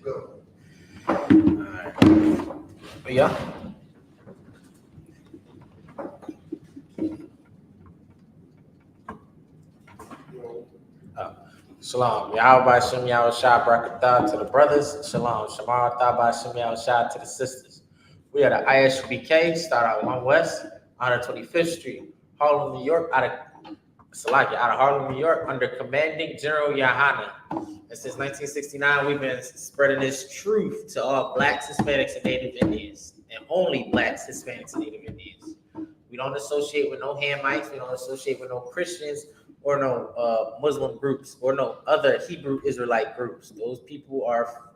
Go. All right. Yeah. Shalom. Yahweh Shem Yahweh Shah Barakatah to the brothers. Shalom. Shamar Thabah Shem Yahweh Shah to the sisters. We are the Isupk, start out 1 West, 125th Street, Harlem, New York, out of Harlem, New York, under commanding General Yahana. And since 1969, we've been spreading this truth to all blacks, Hispanics, and Native Indians, and only blacks, Hispanics, and Native Indians. We don't associate with no Hamites. We don't associate with no Christians or no Muslim groups or no other Hebrew Israelite groups. Those people are,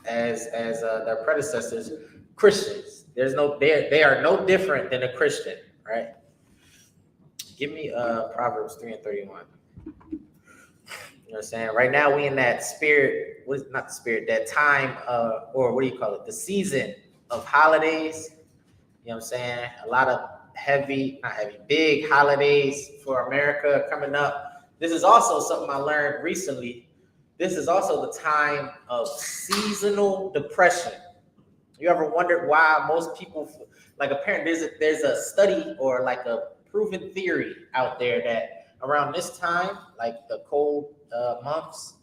as their predecessors, Christians. They are no different than a Christian, right? Give me Proverbs 3 and 31. You know what I'm saying? Right now we in that spirit, not the spirit, that time or what do you call it? The season of holidays. You know what I'm saying? A lot of big holidays for America coming up. This is also something I learned recently. This is also the time of seasonal depression. You ever wondered why most people, like apparently there's a study or like a proven theory out there that around this time, like the cold months,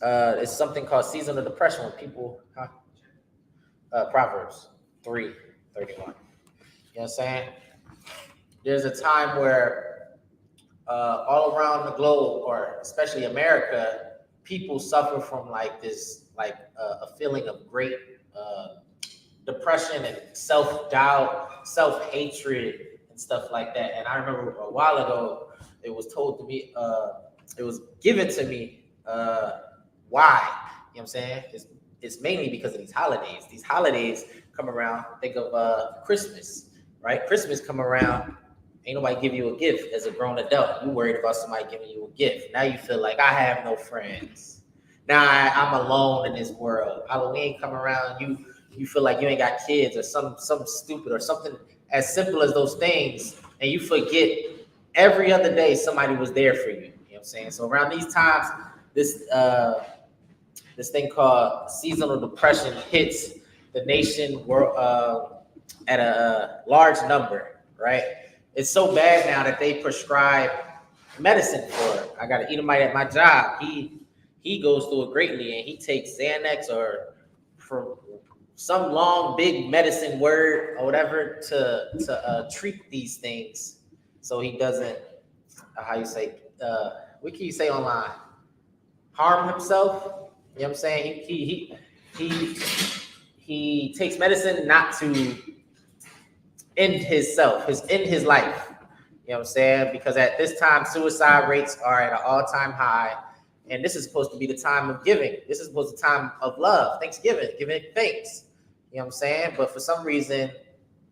it's something called seasonal depression when people, Proverbs 3:31. You know what I'm saying? There's a time where all around the globe, or especially America, people suffer from like this, like a feeling of great depression and self-doubt, self-hatred, and stuff like that. And I remember a while ago, it was told to me, it was given to me, why? You know what I'm saying? It's mainly because of these holidays. These holidays come around, think of Christmas, right? Christmas come around, ain't nobody give you a gift as a grown adult. You worried about somebody giving you a gift. Now you feel like I have no friends. Now I'm alone in this world. Halloween come around, you feel like you ain't got kids or something stupid or something as simple as those things, and you forget every other day somebody was there for you. You know what I'm saying? So around these times, this thing called seasonal depression hits the nation at a large number, right? It's so bad now that they prescribe medicine for it. I got an Edomite at my job. He goes through it greatly, and he takes Xanax or for some long big medicine word or whatever to treat these things, so he doesn't what can you say online? Harm himself. You know what I'm saying? He takes medicine not to end his life. You know what I'm saying? Because at this time, suicide rates are at an all-time high. And this is supposed to be the time of giving. This is supposed to be the time of love, Thanksgiving, giving thanks. You know what I'm saying? But for some reason,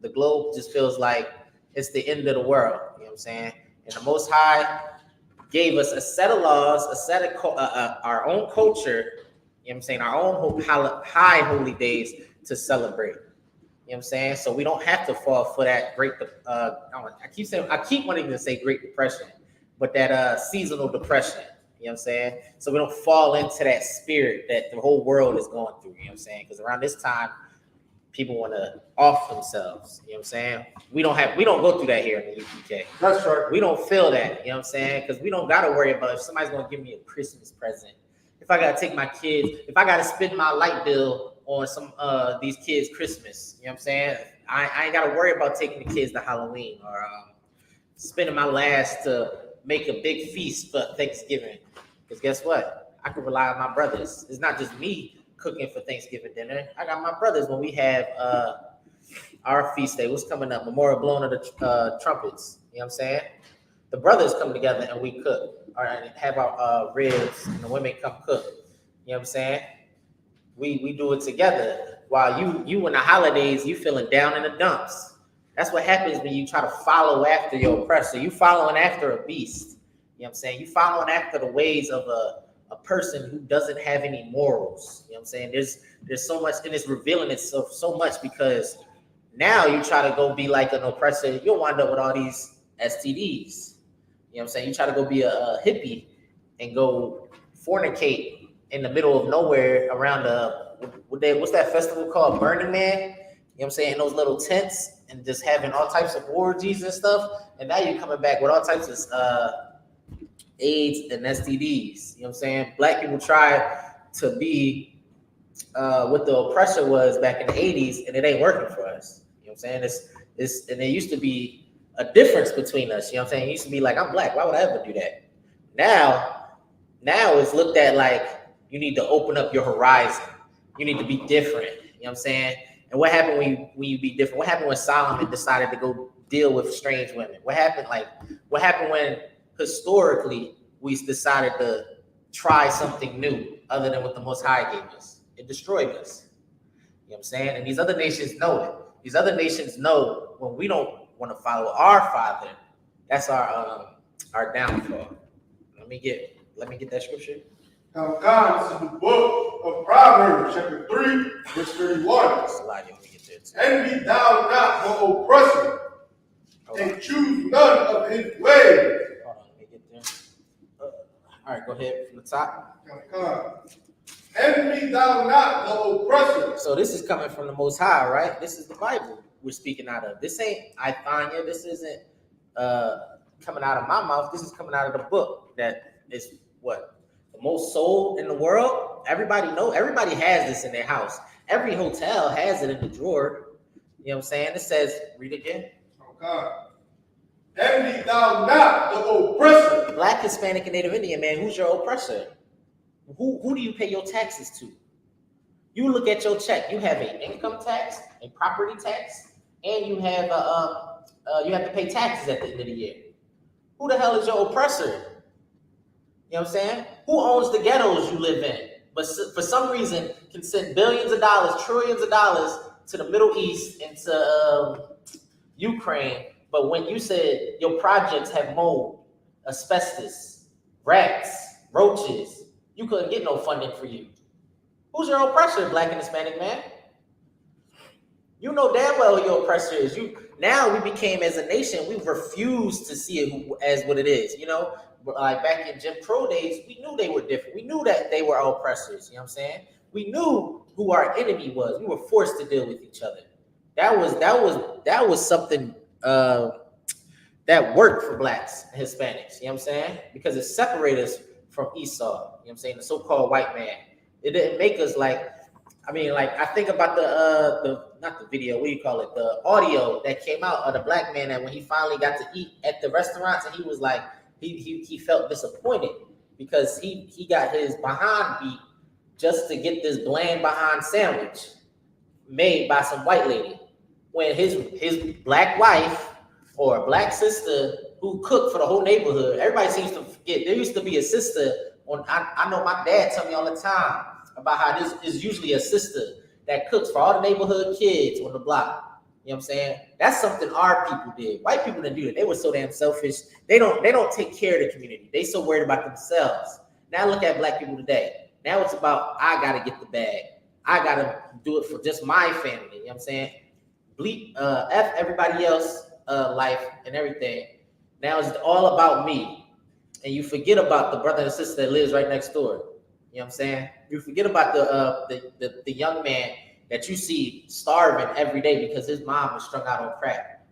the globe just feels like it's the end of the world. You know what I'm saying? And the Most High gave us a set of laws, a set of our own culture. You know what I'm saying? Our own high holy days to celebrate. You know what I'm saying? So we don't have to fall for that I keep wanting to say Great Depression, but that seasonal depression. You know what I'm saying? So we don't fall into that spirit that the whole world is going through. You know what I'm saying? Because around this time, people want to off themselves. You know what I'm saying? We don't go through that here in the UPK. That's right. We don't feel that. You know what I'm saying? Because we don't got to worry about if somebody's going to give me a Christmas present. If I got to take my kids, if I got to spend my light bill on some these kids' Christmas. You know what I'm saying? I ain't got to worry about taking the kids to Halloween or spending my last to make a big feast for Thanksgiving. Because guess what? I can rely on my brothers. It's not just me cooking for Thanksgiving dinner. I got my brothers when we have our feast day. What's coming up? Memorial blowing of the trumpets. You know what I'm saying? The brothers come together and we cook. Or have our ribs and the women come cook. You know what I'm saying? We do it together. While you in the holidays, you feeling down in the dumps. That's what happens when you try to follow after your oppressor. You following after a beast. You know what I'm saying? You following after the ways of a person who doesn't have any morals. You know what I'm saying? There's so much, and it's revealing itself so much because now you try to go be like an oppressor, you'll wind up with all these STDs. You know what I'm saying? You try to go be a hippie and go fornicate in the middle of nowhere around what's that festival called? Burning Man. You know what I'm saying? In those little tents and just having all types of orgies and stuff. And now you're coming back with all types of AIDS and STDs. You know what I'm saying? Black people tried to be what the oppressor was back in the 80s, and it ain't working for us. You know what I'm saying? It's and there used to be a difference between us. You know what I'm saying? It used to be like, I'm black. Why would I ever do that? Now it's looked at like you need to open up your horizon. You need to be different. You know what I'm saying? And what happened when you be different? What happened when Solomon decided to go deal with strange women? What happened when historically we decided to try something new other than what the Most High gave us? It destroyed us. You know what I'm saying? And these other nations know it. These other nations know when we don't want to follow our Father, that's our downfall. Let me get that scripture. Now, God, this is the book of Proverbs, chapter 3, verse 31. Envy thou not the oppressor, and choose none of his ways. Hold on, let me get there. All right, go ahead from the top. Envy thou not the oppressor. So this is coming from the Most High, right? This is the Bible we're speaking out of. This ain't Ithania. This isn't coming out of my mouth. This is coming out of the book that is what? The most sold in the world. Everybody has this in their house. Every hotel has it in the drawer. You know what I'm saying? It says, read again. Okay. Envy thou not the oppressor. Black, Hispanic, and Native Indian, man, who's your oppressor? Who do you pay your taxes to? You look at your check. You have an income tax, a property tax, and you have you have to pay taxes at the end of the year. Who the hell is your oppressor? You know what I'm saying? Who owns the ghettos you live in? But for some reason, can send billions of dollars, trillions of dollars to the Middle East and to Ukraine. But when you said your projects have mold, asbestos, rats, roaches, you couldn't get no funding for you. Who's your oppressor, Black and Hispanic man? You know damn well who your oppressor is. Now we became, as a nation, we refuse to see it as what it is. You know, like back in Jim Crow days, we knew they were different. We knew that they were our oppressors. You know what I'm saying? We knew who our enemy was. We were forced to deal with each other. That was something that worked for Blacks and Hispanics. You know what I'm saying? Because it separated us from Esau. You know what I'm saying? The so-called white man. It didn't make us like. I mean, like I think about not the video, what do you call it? The audio that came out of the black man that when he finally got to eat at the restaurants and he was like, he felt disappointed because he got his behind beat just to get this bland behind sandwich made by some white lady. When his black wife or black sister who cooked for the whole neighborhood, everybody seems to forget. There used to be a sister I know my dad tell me all the time about how this is usually a sister that cooks for all the neighborhood kids on the block. You know what I'm saying? That's something our people did. White people didn't do that. They were so damn selfish. They don't take care of the community. They so worried about themselves. Now look at Black people today. Now it's about, I gotta get the bag. I gotta do it for just my family. You know what I'm saying? F everybody else life and everything. Now it's all about me. And you forget about the brother and sister that lives right next door. You know what I'm saying? You forget about the young man that you see starving every day because his mom was strung out on crack.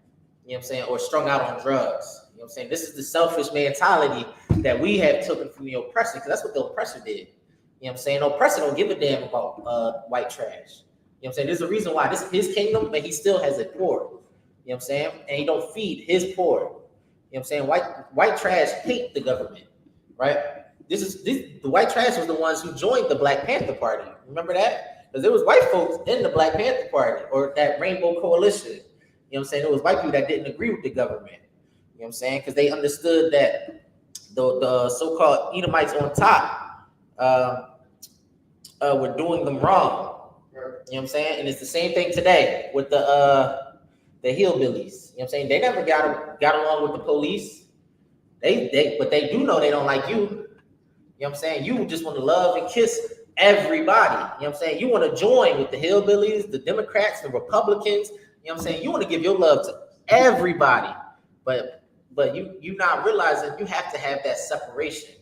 You know what I'm saying? Or strung out on drugs. You know what I'm saying? This is the selfish mentality that we have taken from the oppressor, because that's what the oppressor did. You know what I'm saying? The oppressor don't give a damn about white trash. You know what I'm saying? There's a reason why this is his kingdom, but he still has it poor. You know what I'm saying? And he don't feed his poor. You know what I'm saying? White trash hate the government, right? The white trash was the ones who joined the Black Panther Party. Remember that? Because there was white folks in the Black Panther Party or that Rainbow Coalition. You know what I'm saying? There was white people that didn't agree with the government. You know what I'm saying? Because they understood that the so-called Edomites on top were doing them wrong. You know what I'm saying? And it's the same thing today with the hillbillies. You know what I'm saying? They never got along with the police. But they do know they don't like you. You know what I'm saying? You just want to love and kiss everybody. You know what I'm saying? You want to join with the hillbillies, the Democrats, the Republicans. You know what I'm saying? You want to give your love to everybody. But you not realizing you have to have that separation.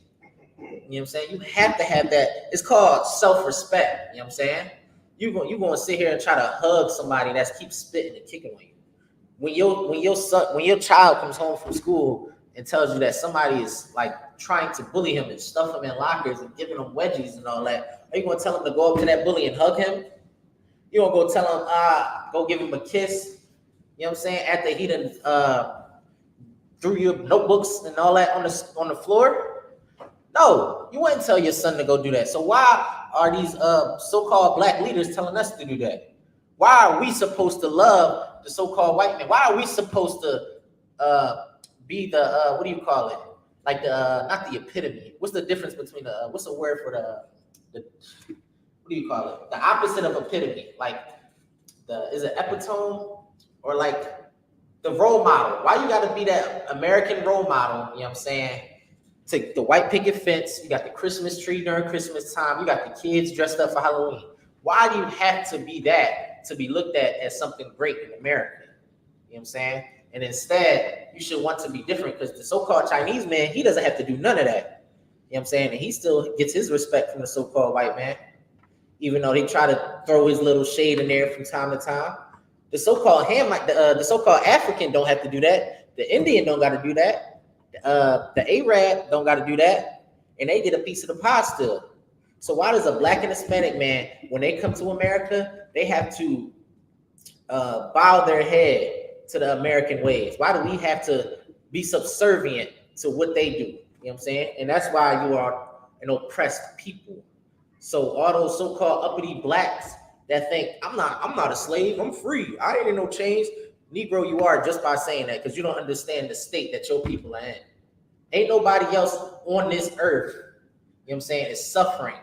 You You know what I'm saying? You have to have that. It's called self-respect. You know what I'm saying? You gonna sit here and try to hug somebody that's keeps spitting and kicking on you. When your child comes home from school and tells you that somebody is like trying to bully him and stuff him in lockers and giving him wedgies and all that, are you gonna tell him to go up to that bully and hug him? You don't go tell him, go give him a kiss. You know what I'm saying? After he done threw your notebooks and all that on the floor. No, you wouldn't tell your son to go do that. So why are these so-called black leaders telling us to do that? Why are we supposed to love the so-called white man? Why are we supposed to be the what do you call it? Like the not the epitome. What's the difference between the what's the word for the what do you call it? The opposite of epitome. Like is it epitome or like the role model? Why you got to be that American role model? You know what I'm saying? To the white picket fence, you got the Christmas tree during Christmas time, you got the kids dressed up for Halloween. Why do you have to be that to be looked at as something great in America? You know what I'm saying? And instead, you should want to be different because the so-called Chinese man, he doesn't have to do none of that. You know what I'm saying? And he still gets his respect from the so-called white man, even though they try to throw his little shade in there from time to time. The so-called the so-called African don't have to do that. The Indian don't got to do that. The Arab don't got to do that, and they get a piece of the pie still. So why does a black and Hispanic man, when they come to America, they have to bow their head to the American ways? Why do we have to be subservient to what they do? You know what I'm saying? And that's why you are an oppressed people. So all those so-called uppity blacks that think I'm not a slave, I'm free, I ain't in no chains. Negro, you are just by saying that because you don't understand the state that your people are in. Ain't nobody else on this earth, you know what I'm saying, is suffering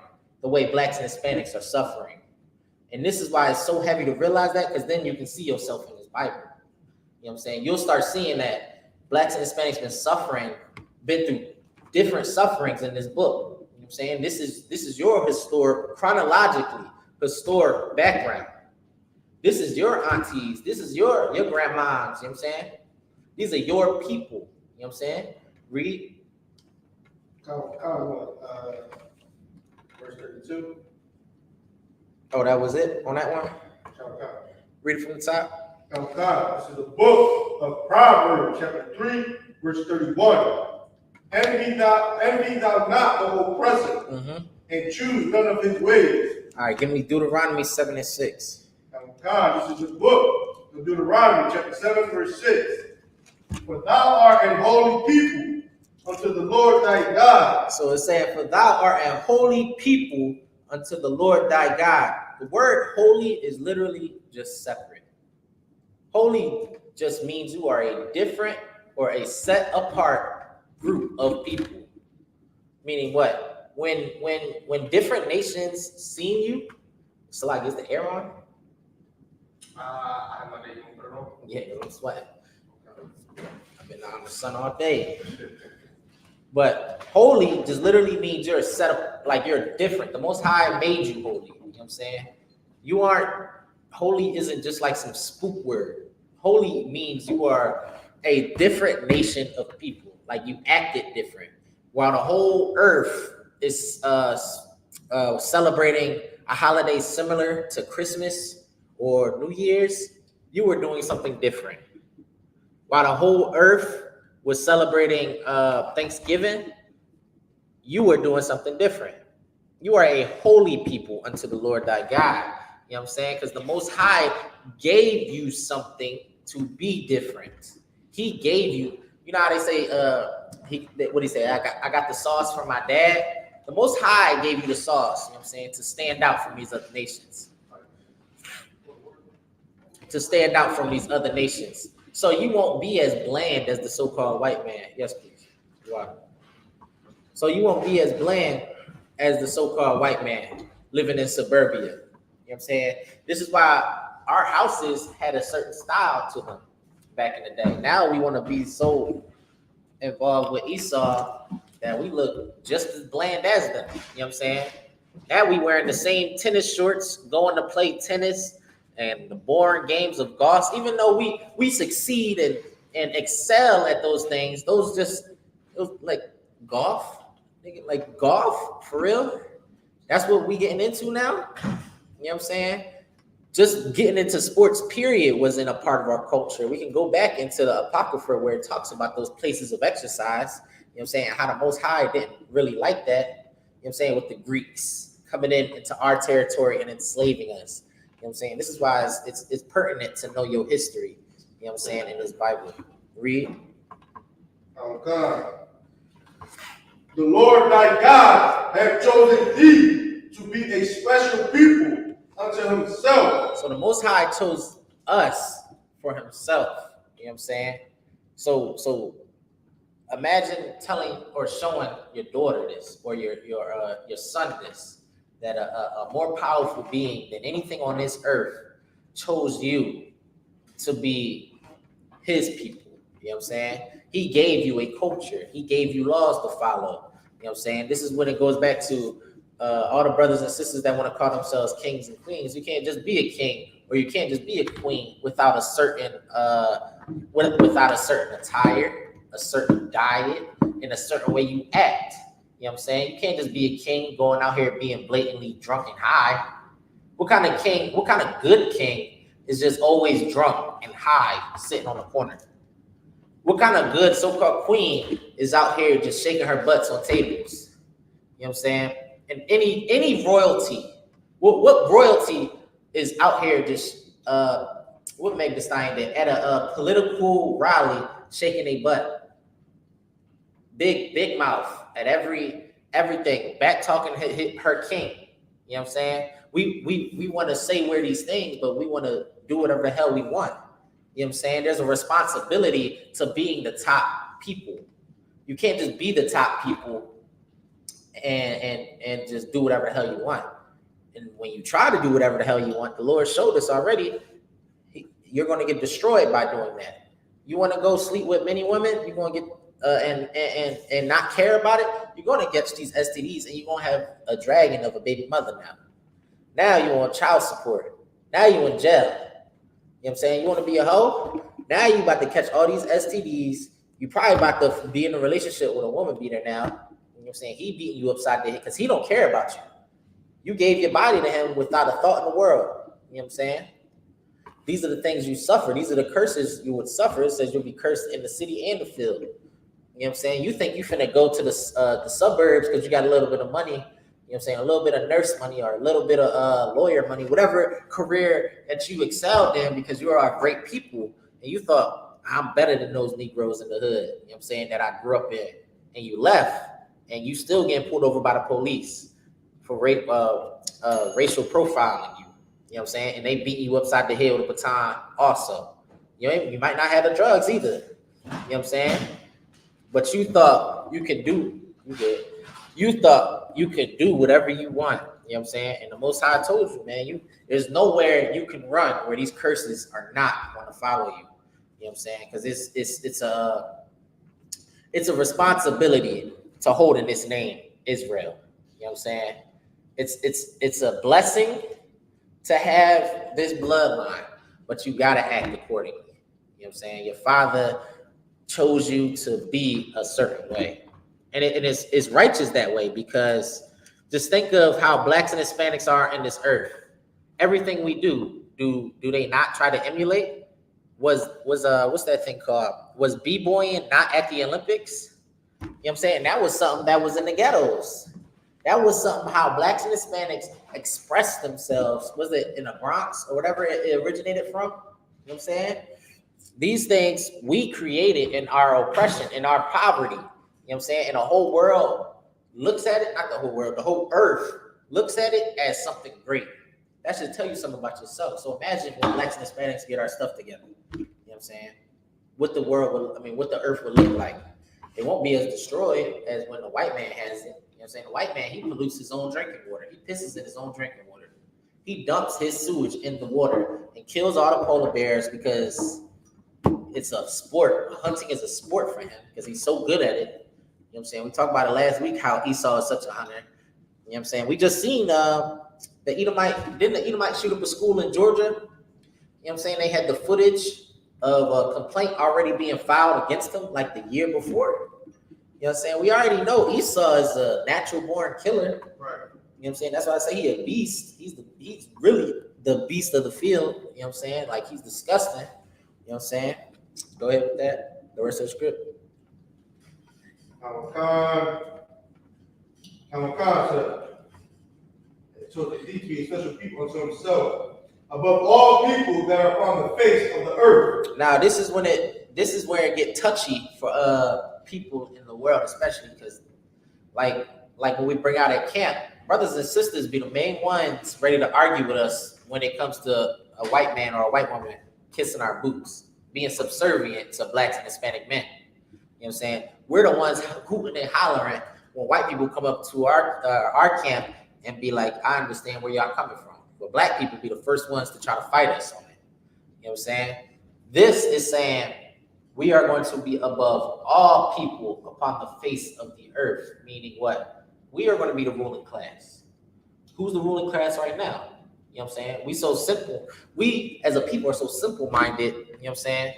the way blacks and Hispanics are suffering. And this is why it's so heavy to realize that, because then you can see yourself in this Bible. You know what I'm saying? You'll start seeing that blacks and Hispanics been through different sufferings in this book. You know what I'm saying? This is your chronologically historic background. This is your aunties. This is your grandmas. You know what I'm saying? These are your people. You know what I'm saying? Read. Verse 32. Oh, that was it on that one? Read it from the top. This is the book of Proverbs, chapter 3, verse 31. Envy thou not the oppressor, and choose none of his ways. All right, give me Deuteronomy 7 and 6. This is the book of Deuteronomy, chapter 7, verse 6. For thou art an holy people unto the Lord thy God. So it's saying, for thou art a holy people unto the Lord thy God. The word holy is literally just separate. Holy just means you are a different or a set apart group of people. Meaning what? When different nations see you, so like, is the air on? I have my name put it on. Yeah, I'm sweating. I've been out in the sun all day. But holy just literally means you're set up, like you're different. The Most High made you holy. You know what I'm saying? You aren't, holy isn't just like some spook word. Holy means you are a different nation of people. Like you acted different. While the whole earth is celebrating a holiday similar to Christmas or New Year's, you were doing something different. While the whole earth was celebrating Thanksgiving, you were doing something different. You are a holy people unto the Lord thy God. You know what I'm saying? Because the Most High gave you something to be different. He gave you, you know how they say, what do you say? I got the sauce from my dad. The Most High gave you the sauce, you know what I'm saying, to stand out from these other nations. To stand out from these other nations. So you won't be as bland as the so-called white man. Yes, please. Wow. So you won't be as bland as the so-called white man living in suburbia. You know what I'm saying? This is why our houses had a certain style to them back in the day. Now we want to be so involved with Esau that we look just as bland as them. You know what I'm saying? Now we wearing the same tennis shorts, going to play tennis and the boring games of golf. Even though we succeed and excel at those things, those just like golf. Nigga, like golf, for real? That's what we getting into now? You know what I'm saying? Just getting into sports, period, wasn't a part of our culture. We can go back into the Apocrypha where it talks about those places of exercise. You know what I'm saying? How the Most High didn't really like that. You know what I'm saying? With the Greeks coming into our territory and enslaving us. You know what I'm saying? This is why it's pertinent to know your history. You know what I'm saying? In this Bible. Read. Oh God. The Lord thy God hath chosen thee to be a special people unto himself. So the Most High chose us for himself. You know what I'm saying? So imagine telling or showing your daughter this or your son this, that a more powerful being than anything on this earth chose you to be his people. You know what I'm saying? He gave you a culture. He gave you laws to follow. You know what I'm saying? This is when it goes back to all the brothers and sisters that want to call themselves kings and queens. You can't just be a king or you can't just be a queen without a certain attire, a certain diet, and a certain way you act. You know what I'm saying? You can't just be a king going out here being blatantly drunk and high. What kind of good king is just always drunk and high sitting on the corner? What kind of good so-called queen is out here just shaking her butts on tables? You know what I'm saying? And any royalty, what royalty is out here just what Meg Thee Stallion did at a political rally shaking a butt, big mouth at everything, back talking her king. You know what I'm saying? We want to say we're these things, but we want to do whatever the hell we want. You know what I'm saying? There's a responsibility to being the top people. You can't just be the top people and just do whatever the hell you want. And when you try to do whatever the hell you want, the Lord showed us already, you're going to get destroyed by doing that. You want to go sleep with many women, you're going to get and not care about it, you're going to get these STDs and you're going to have a dragon of a baby mother now. Now you want child support. Now you in jail. You know what I'm saying? You want to be a hoe? Now you about to catch all these STDs. You probably about to be in a relationship with a woman beater now. You know what I'm saying? He beating you upside the head because he don't care about you. You gave your body to him without a thought in the world. You know what I'm saying? These are the things you suffer. These are the curses you would suffer. It says you'll be cursed in the city and the field. You know what I'm saying? You think you finna go to the suburbs because you got a little bit of money. You know what I'm saying? A little bit of nurse money or a little bit of lawyer money, whatever career that you excelled in because you are great people. And you thought, I'm better than those Negroes in the hood, you know what I'm saying, that I grew up in. And you left and you still getting pulled over by the police for racial profiling you. You know what I'm saying? And they beat you upside the head with a baton also. You might not have the drugs either. You know what I'm saying? But you thought you could do, you thought you could do whatever you want. You know what I'm saying? And the Most High told you, man, there's nowhere you can run where these curses are not going to follow you. You know what I'm saying? Because it's a responsibility to hold in this name, Israel. You know what I'm saying? It's a blessing to have this bloodline, but you got to act accordingly. You know what I'm saying? Your father chose you to be a certain way. And it's righteous that way because just think of how blacks and Hispanics are in this earth. Everything we do they not try to emulate? Was what's that thing called? Was b-boying not at the Olympics? You know what I'm saying? That was something that was in the ghettos. That was something how blacks and Hispanics expressed themselves. Was it in the Bronx or whatever it originated from? You know what I'm saying? These things we created in our oppression, in our poverty. You know what I'm saying? And the whole world looks at it, not the whole world, the whole earth looks at it as something great. That should tell you something about yourself. So imagine when blacks and Hispanics get our stuff together. You know what I'm saying? What the earth would look like. It won't be as destroyed as when the white man has it. You know what I'm saying? The white man, he pollutes his own drinking water. He pisses in his own drinking water. He dumps his sewage in the water and kills all the polar bears because it's a sport. Hunting is a sport for him because he's so good at it. You know what I'm saying? We talked about it last week, how Esau is such a hunter. You know what I'm saying? We just seen the Edomite shoot up a school in Georgia? You know what I'm saying? They had the footage of a complaint already being filed against them like the year before. You know what I'm saying? We already know Esau is a natural born killer. Right. You know what I'm saying? That's why I say he's a beast. He's really the beast of the field. You know what I'm saying? Like he's disgusting. You know what I'm saying? Go ahead with that. The rest of the script. Hamakah said, so that he be special people unto himself, above all people that are upon the face of the earth. Now this is where it get touchy for people in the world, especially because like when we bring out at camp, brothers and sisters be the main ones ready to argue with us when it comes to a white man or a white woman kissing our boots, being subservient to blacks and Hispanic men. You know what I'm saying? We're the ones hooting and hollering when white people come up to our camp and be like, I understand where y'all coming from. But black people be the first ones to try to fight us on it. You know what I'm saying? This is saying we are going to be above all people upon the face of the earth, meaning what? We are going to be the ruling class. Who's the ruling class right now? You know what I'm saying? We so simple. We as a people are so simple-minded, you know what I'm saying?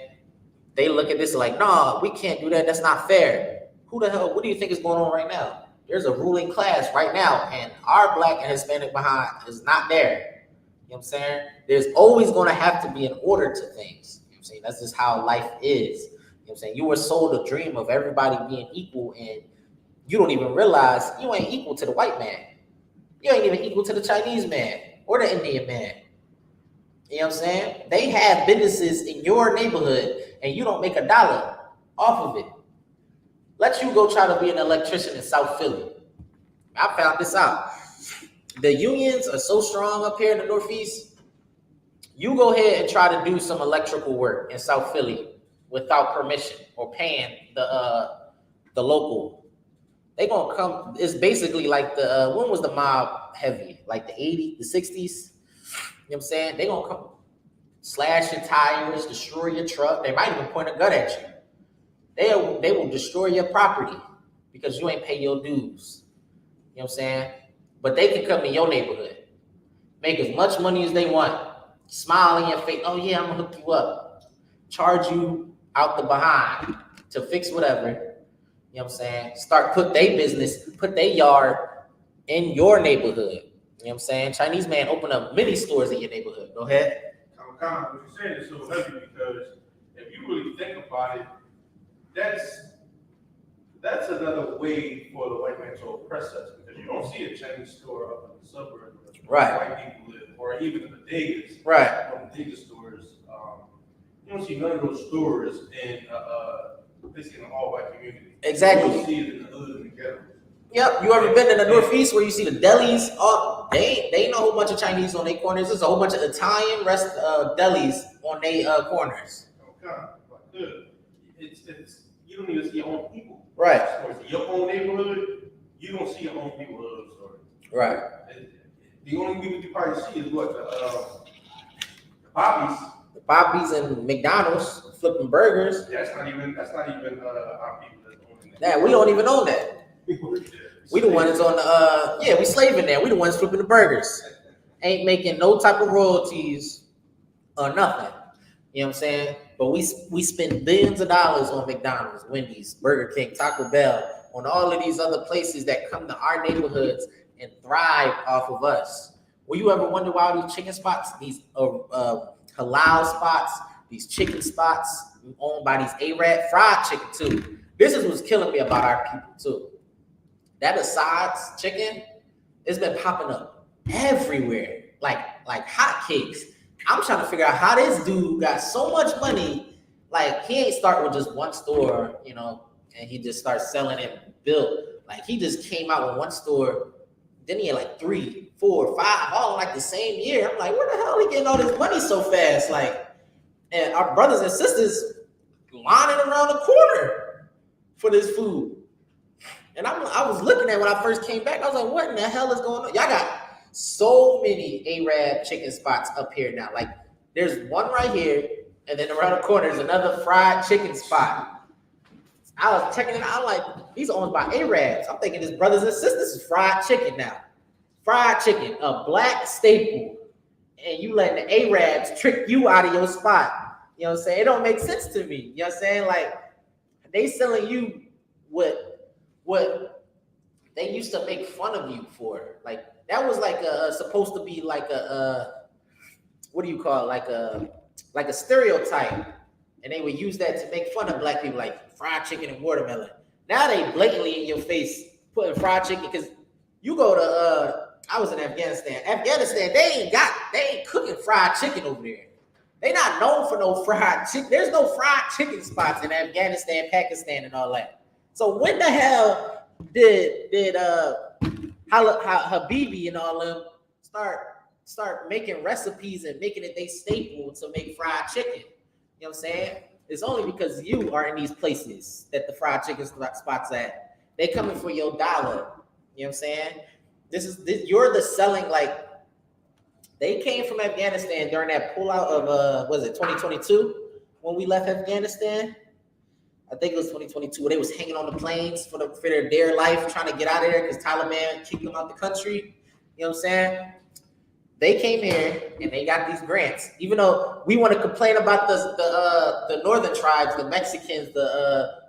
They look at this like, no, we can't do that. That's not fair. Who the hell, what do you think is going on right now? There's a ruling class right now, and our black and Hispanic behind is not there. You know what I'm saying? There's always going to have to be an order to things. You know what I'm saying? That's just how life is. You know what I'm saying? You were sold a dream of everybody being equal, and you don't even realize you ain't equal to the white man. You ain't even equal to the Chinese man or the Indian man. You know what I'm saying? They have businesses in your neighborhood, and you don't make $1 off of it. Let you go try to be an electrician in South Philly. I found this out. The unions are so strong up here in the Northeast. You go ahead and try to do some electrical work in South Philly without permission or paying the local. They gonna come. It's basically like the when was the mob heavy? Like the 80s, the 60s. You know what I'm saying? They gonna come slash your tires, destroy your truck. They might even point a gun at you. They will destroy your property because you ain't pay your dues. You know what I'm saying? But they can come in your neighborhood, make as much money as they want, smile in your face. Oh yeah, I'm gonna hook you up, charge you out the behind to fix whatever. You know what I'm saying? Put their business, put their yard in your neighborhood. You know what I'm saying? Chinese man open up many stores in your neighborhood. Go ahead. What you're saying is so heavy because if you really think about it, that's another way for the white man to oppress us because you don't see a Chinese store up in the suburbs where white people live, or even in the Vegas. Right. From the Vegas stores, you don't see none of those stores in basically an all-white community. Exactly. You don't see it in the hood and the ghetto. Yep. You ever been in the Northeast where you see the delis? Oh, they ain't a whole bunch of Chinese on their corners. There's a whole bunch of Italian delis on their corners. Okay. It's you don't even see your own people. Right. Your own neighborhood, you don't see your own people hood story. Right. The only people you probably see is what the Bobbies. The Bobbies and McDonald's flipping burgers. Yeah, that's not even our people that's owning that. Yeah, we don't even own that. We the ones on the we slaving there. We the ones flipping the burgers. Ain't making no type of royalties or nothing. You know what I'm saying? But we spend billions of dollars on McDonald's, Wendy's, Burger King, Taco Bell, on all of these other places that come to our neighborhoods and thrive off of us. Will you ever wonder why these chicken spots, these halal spots, these chicken spots owned by these Arab fried chicken too? This is what's killing me about our people too. That Assad's chicken, it's been popping up everywhere, like hotcakes. I'm trying to figure out how this dude got so much money. Like he ain't start with just one store, you know, and he just starts selling it and built. Like he just came out with one store, then he had like 3, 4, 5, all in like the same year. I'm like, where the hell are he getting all this money so fast? Like, and our brothers and sisters lining around the corner for this food. And I was looking at when I first came back, I was like, what in the hell is going on? Y'all got so many Arab chicken spots up here now. Like there's one right here, and then around the corner is another fried chicken spot. I was checking it out, I'm like, these are owned by Arabs. I'm thinking this brothers and sisters is fried chicken now. Fried chicken, a black staple. And you letting the Arabs trick you out of your spot. You know what I'm saying? It don't make sense to me. You know what I'm saying? Like they selling you what what they used to make fun of you for. Like that was like supposed to be like what do you call it? Like a stereotype, and they would use that to make fun of black people, like fried chicken and watermelon. Now they blatantly in your face putting fried chicken because you go to I was in Afghanistan. They ain't cooking fried chicken over there. They not known for no fried chicken. There's no fried chicken spots in Afghanistan, Pakistan, and all that. So when the hell did Habibi and all them start making recipes and making it they staple to make fried chicken? You know what I'm saying? It's only because you are in these places that the fried chicken spots at. They coming for your dollar. You know what I'm saying? You're the selling, like, they came from Afghanistan during that pullout of was it 2022 when we left Afghanistan? I think it was 2022 where they was hanging on the planes for their dear life trying to get out of there because Taliban kicked them out the country. You know what I'm saying? They came here and they got these grants. Even though we want to complain about the northern tribes, the Mexicans,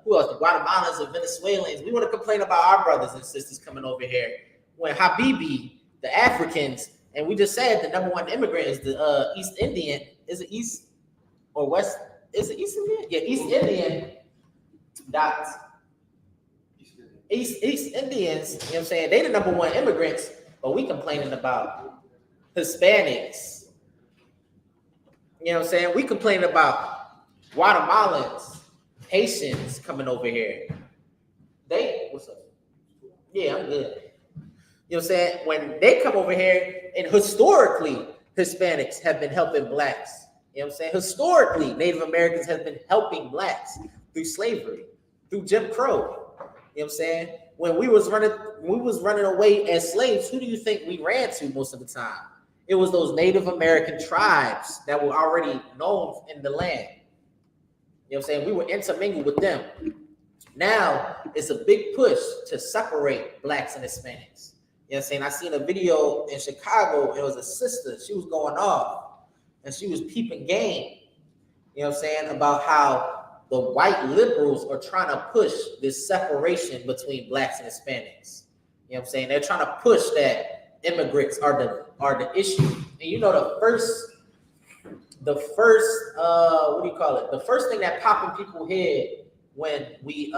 who else, the Guatemalans, the Venezuelans, we want to complain about our brothers and sisters coming over here. When Habibi, the Africans, and we just said the number one immigrant is the East Indian. Is it East or West? Is it East Indian? Yeah, East Indian. East Indians, you know what I'm saying? They the number one immigrants, but we complaining about Hispanics. You know what I'm saying? We complaining about Guatemalans, Haitians coming over here. What's up? Yeah, I'm good. You know what I'm saying? When they come over here, and historically, Hispanics have been helping blacks. You know what I'm saying? Historically, Native Americans have been helping blacks through slavery, through Jim Crow. You know what I'm saying? When we was running away as slaves, who do you think we ran to most of the time? It was those Native American tribes that were already known in the land. You know what I'm saying? We were intermingled with them. Now, it's a big push to separate blacks and Hispanics. You know what I'm saying? I seen a video in Chicago. It was a sister. She was going off, and she was peeping game. You know what I'm saying? About how the white liberals are trying to push this separation between blacks and Hispanics. You know what I'm saying? They're trying to push that immigrants are the issue. And you know the first what do you call it? The first thing that popped in people's head when we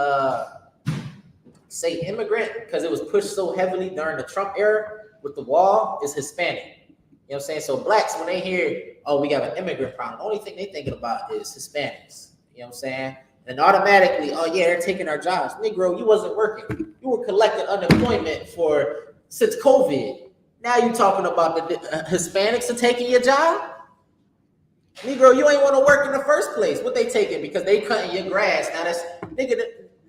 say immigrant, because it was pushed so heavily during the Trump era with the wall, is Hispanic. You know what I'm saying? So blacks, when they hear, oh, we have an immigrant problem, the only thing they're thinking about is Hispanics. You know what I'm saying? And automatically, oh yeah, they're taking our jobs. Negro, you wasn't working. You were collecting unemployment since COVID. Now you talking about the Hispanics are taking your job? Negro, you ain't want to work in the first place. What they taking? Because they cutting your grass. Now that's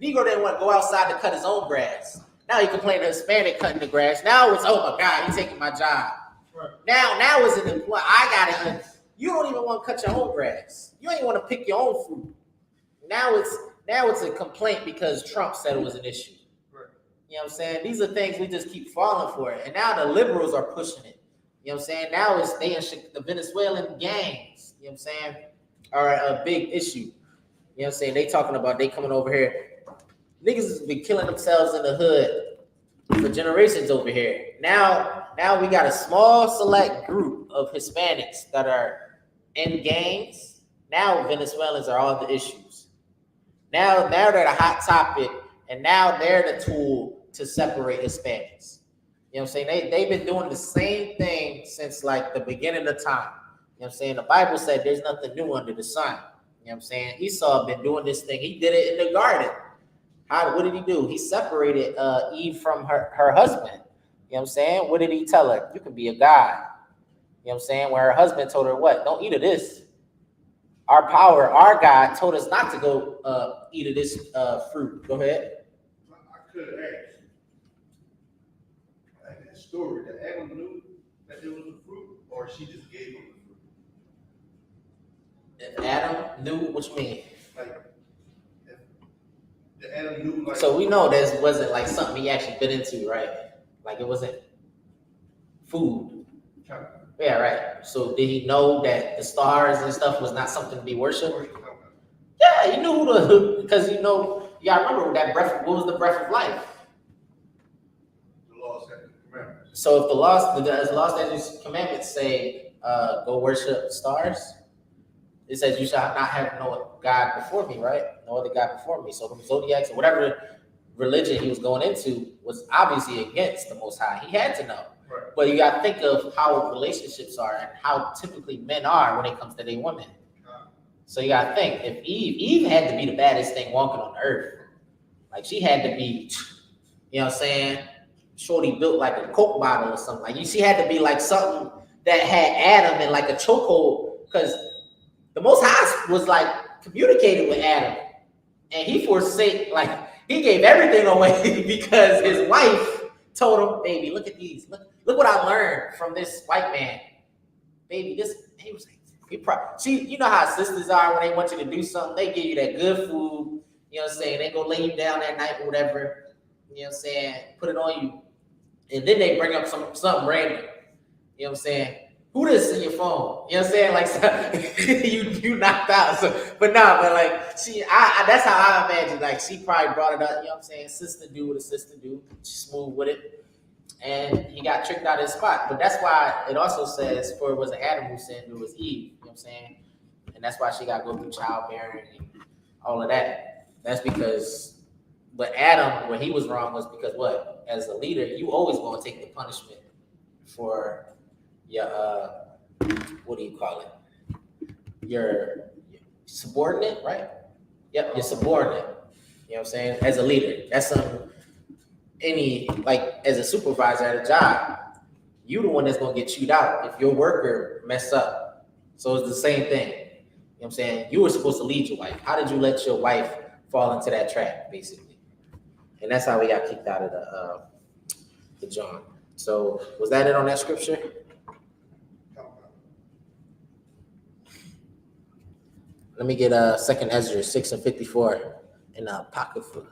Negro didn't want to go outside to cut his own grass. Now he complained the Hispanic cutting the grass. Now it's, oh my God, he's taking my job. Right. Now it's an employee. I got it. You don't even want to cut your own grass. You ain't want to pick your own fruit. Now it's a complaint because Trump said it was an issue. Right. You know what I'm saying? These are things we just keep falling for. And now the liberals are pushing it. You know what I'm saying? Now it's the Venezuelan gangs, you know what I'm saying, are a big issue. You know what I'm saying? They talking about they coming over here. Niggas has been killing themselves in the hood for generations over here. Now we got a small select group of Hispanics that are in gangs. Now Venezuelans are all the issues. Now they're the hot topic, and now they're the tool to separate Hispanics. You know what I'm saying? They've been doing the same thing since like the beginning of time. You know what I'm saying? The Bible said there's nothing new under the sun. You know what I'm saying? Esau been doing this thing. He did it in the garden. What did he do? He separated Eve from her husband. You know what I'm saying? What did he tell her? You can be a god. You know what I'm saying? Where her husband told her what? Don't eat of this. Our God told us not to go eat of this fruit. Go ahead. I could have asked. Like that story that Adam knew that there was a fruit, or she just gave him the fruit. If Adam knew, what you mean? Like, the Adam knew, like. So we know this wasn't like something he actually bit into, right? Like it wasn't food. Yeah, right. So did he know that the stars and stuff was not something to be worshipped? Yeah, he knew because you gotta remember that breath. What was the breath of life? So if the law, statutes, commandments say, go worship stars, it says you shall not have no God before me, right? No other God before me. So the zodiacs or whatever religion he was going into was obviously against the Most High. He had to know. Right. But you got to think of how relationships are and how typically men are when it comes to their women. So you got to think, if Eve had to be the baddest thing walking on the earth. Like she had to be, you know what I'm saying? Shorty built like a Coke bottle or something. Like she had to be like something that had Adam in like a chokehold, because the Most High was like communicating with Adam, and he forsake, like he gave everything away because his wife told him, "Baby, look at these. Look what I learned from this white man. Baby, this." He was like, you know how sisters are when they want you to do something, they give you that good food. You know what I'm saying? They go lay you down that night or whatever. You know what I'm saying? Put it on you, and then they bring up something random. You know what I'm saying? Who this in your phone? You know what I'm saying? Like so, you knocked out. So, but like I that's how I imagine. Like she probably brought it up. You know what I'm saying? Sister do what a sister do. She's smooth with it, and he got tricked out of his spot. But that's why it also says, for it was Adam who sinned, it was Eve. You know what I'm saying? And that's why she got to go through childbearing and all of that. That's because, but Adam, when he was wrong, was because what? As a leader, you always going to take the punishment for your what do you call it? Your subordinate, right? Yep, your subordinate. You know what I'm saying? As a leader, that's like as a supervisor at a job, you the one that's gonna get chewed out if your worker mess up. So it's the same thing. You know what I'm saying? You were supposed to lead your wife. How did you let your wife fall into that trap, basically? And that's how we got kicked out of the John. So was that it on that scripture? Let me get 2nd Ezra 6:54 in the Apocrypha. You know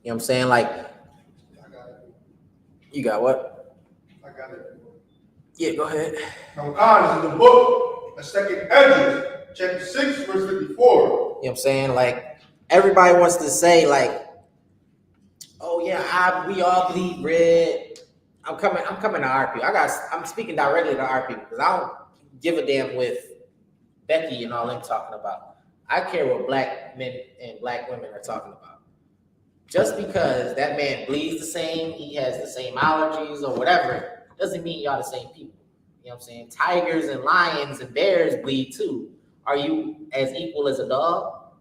what I'm saying? Like, I got it. You got what? I got it. Yeah, go ahead. Now, God is in the book of 2nd Ezra, chapter 6, verse 54. You know what I'm saying? Like, everybody wants to say, like, oh yeah, we all bleed red. I'm coming to our people. I'm speaking directly to our people because I don't give a damn with Becky and all them talking about. I care what black men and black women are talking about. Just because that man bleeds the same, he has the same allergies or whatever, doesn't mean y'all the same people. You know what I'm saying? Tigers and lions and bears bleed too. Are you as equal as a dog?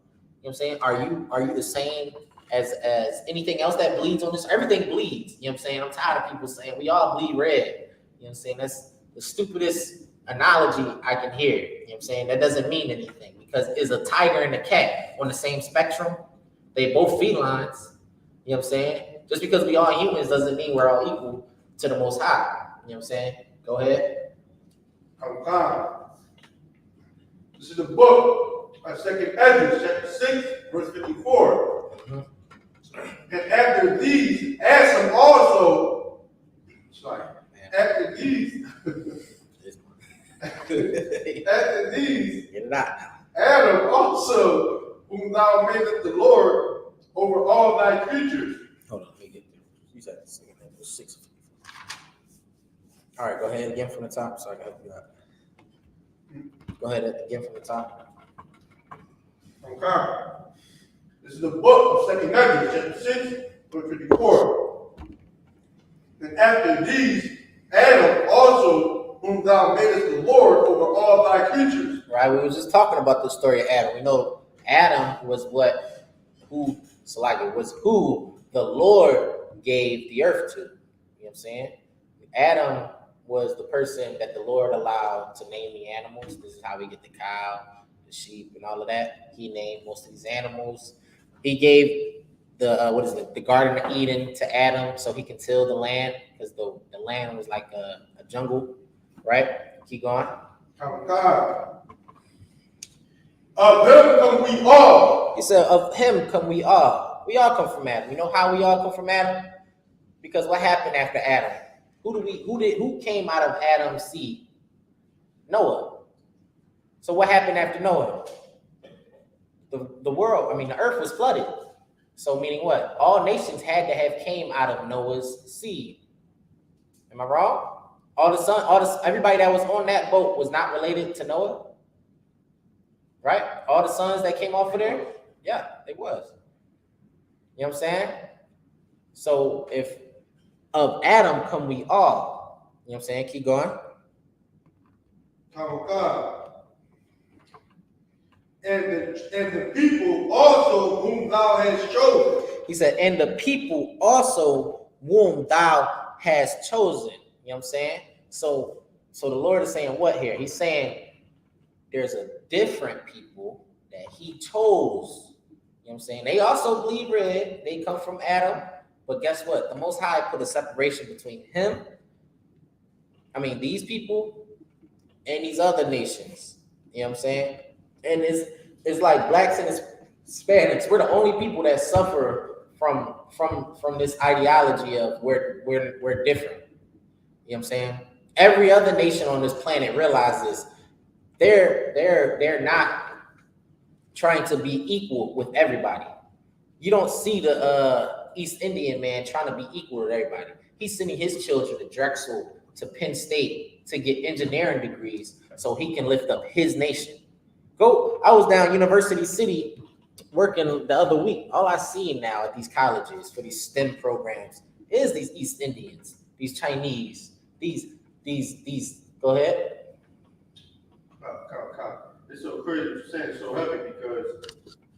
You know what I'm saying? Are you the same as anything else that bleeds on this? Everything bleeds. You know what I'm saying? I'm tired of people saying we all bleed red. You know what I'm saying? That's the stupidest analogy I can hear. You know what I'm saying? That doesn't mean anything, because is a tiger and a cat on the same spectrum? They both felines. You know what I'm saying? Just because we all humans doesn't mean we're all equal to the Most High. You know what I'm saying? Go ahead. Okay. This is the book of 2nd Ezra, chapter 6, verse 54. Mm-hmm. And after these, Adam also, after these, after these, Adam also, whom thou madest the Lord over all thy creatures. Hold on, let me get there. You said 6. All right, go ahead again from the top so I can help you out. Go ahead again from the top. Okay. This is the book of 2nd Ezra, chapter 6, verse 54. And after these, Adam also, whom thou madest the Lord over all thy creatures. Right, we were just talking about the story of Adam. We know Adam was who the Lord gave the earth to. You know what I'm saying? Adam was the person that the Lord allowed to name the animals. This is how we get the cow, the sheep, and all of that. He named most of these animals. He gave the Garden of Eden to Adam so he can till the land, because the land was like a jungle, right? Keep going. God. Of him come we all. He said, of him come we all. We all come from Adam. You know how we all come from Adam? Because what happened after Adam? Who came out of Adam's seed? Noah. So what happened after Noah? The earth was flooded. So meaning what? All nations had to have came out of Noah's seed. Am I wrong? Everybody that was on that boat was not related to Noah, right? All the sons that came off of there, yeah, they was. You know what I'm saying? So if of Adam come we all, you know what I'm saying? Keep going. And the people also whom thou hast chosen. He said, and the people also whom thou hast chosen. You know what I'm saying? So the Lord is saying what here? He's saying there's a different people that he chose. You know what I'm saying? They also bleed red. They come from Adam. But guess what? The Most High put a separation between these people and these other nations. You know what I'm saying? And it's like blacks and Hispanics. We're the only people that suffer from this ideology of we're different. You know what I'm saying? Every other nation on this planet realizes they're not trying to be equal with everybody. You don't see the East Indian man trying to be equal with everybody. He's sending his children to Drexel, to Penn State, to get engineering degrees so he can lift up his nation. I was down University City working the other week. All I see now at these colleges for these STEM programs is these East Indians, these Chinese, these. Go ahead. It's so crazy what you're saying. It's so heavy because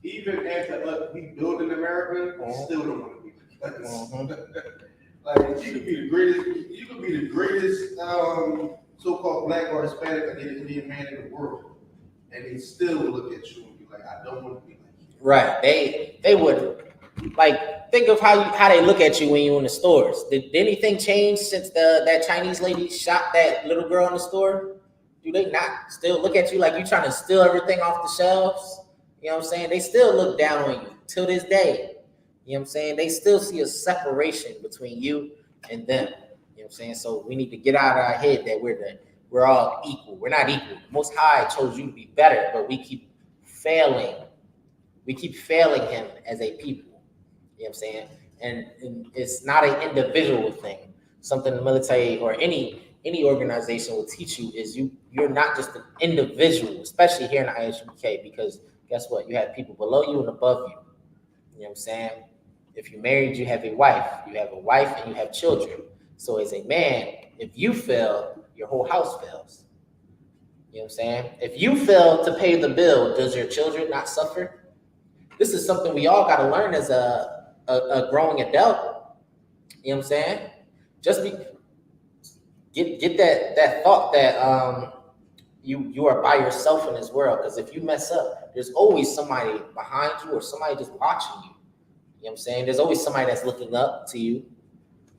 even after we build in America, we still don't want to be like you could be the greatest so-called black or Hispanic or Indian man in the world, and they still look at you and be like, I don't want to be like you. Right. They would like think of how they look at you when you're in the stores. Did anything change since that Chinese lady shot that little girl in the store? Do they not still look at you like you trying to steal everything off the shelves? You know what I'm saying? They still look down on you till this day. You know what I'm saying? They still see a separation between you and them. You know what I'm saying? So we need to get out of our head that we're all equal. We're not equal. The Most High chose you to be better, but we keep failing. We keep failing him as a people. You know what I'm saying? And it's not an individual thing. Something the military or any organization will teach you is you're not just an individual, especially here in the Isupk, because guess what? You have people below you and above you. You know what I'm saying? If you're married, you have a wife. You have a wife and you have children. So as a man, if you fail, your whole house fails. You know what I'm saying? If you fail to pay the bill, does your children not suffer? This is something we all got to learn as a growing adult. You know what I'm saying? Get that thought that you are by yourself in this world. Because if you mess up, there's always somebody behind you or somebody just watching you. You know what I'm saying? There's always somebody that's looking up to you.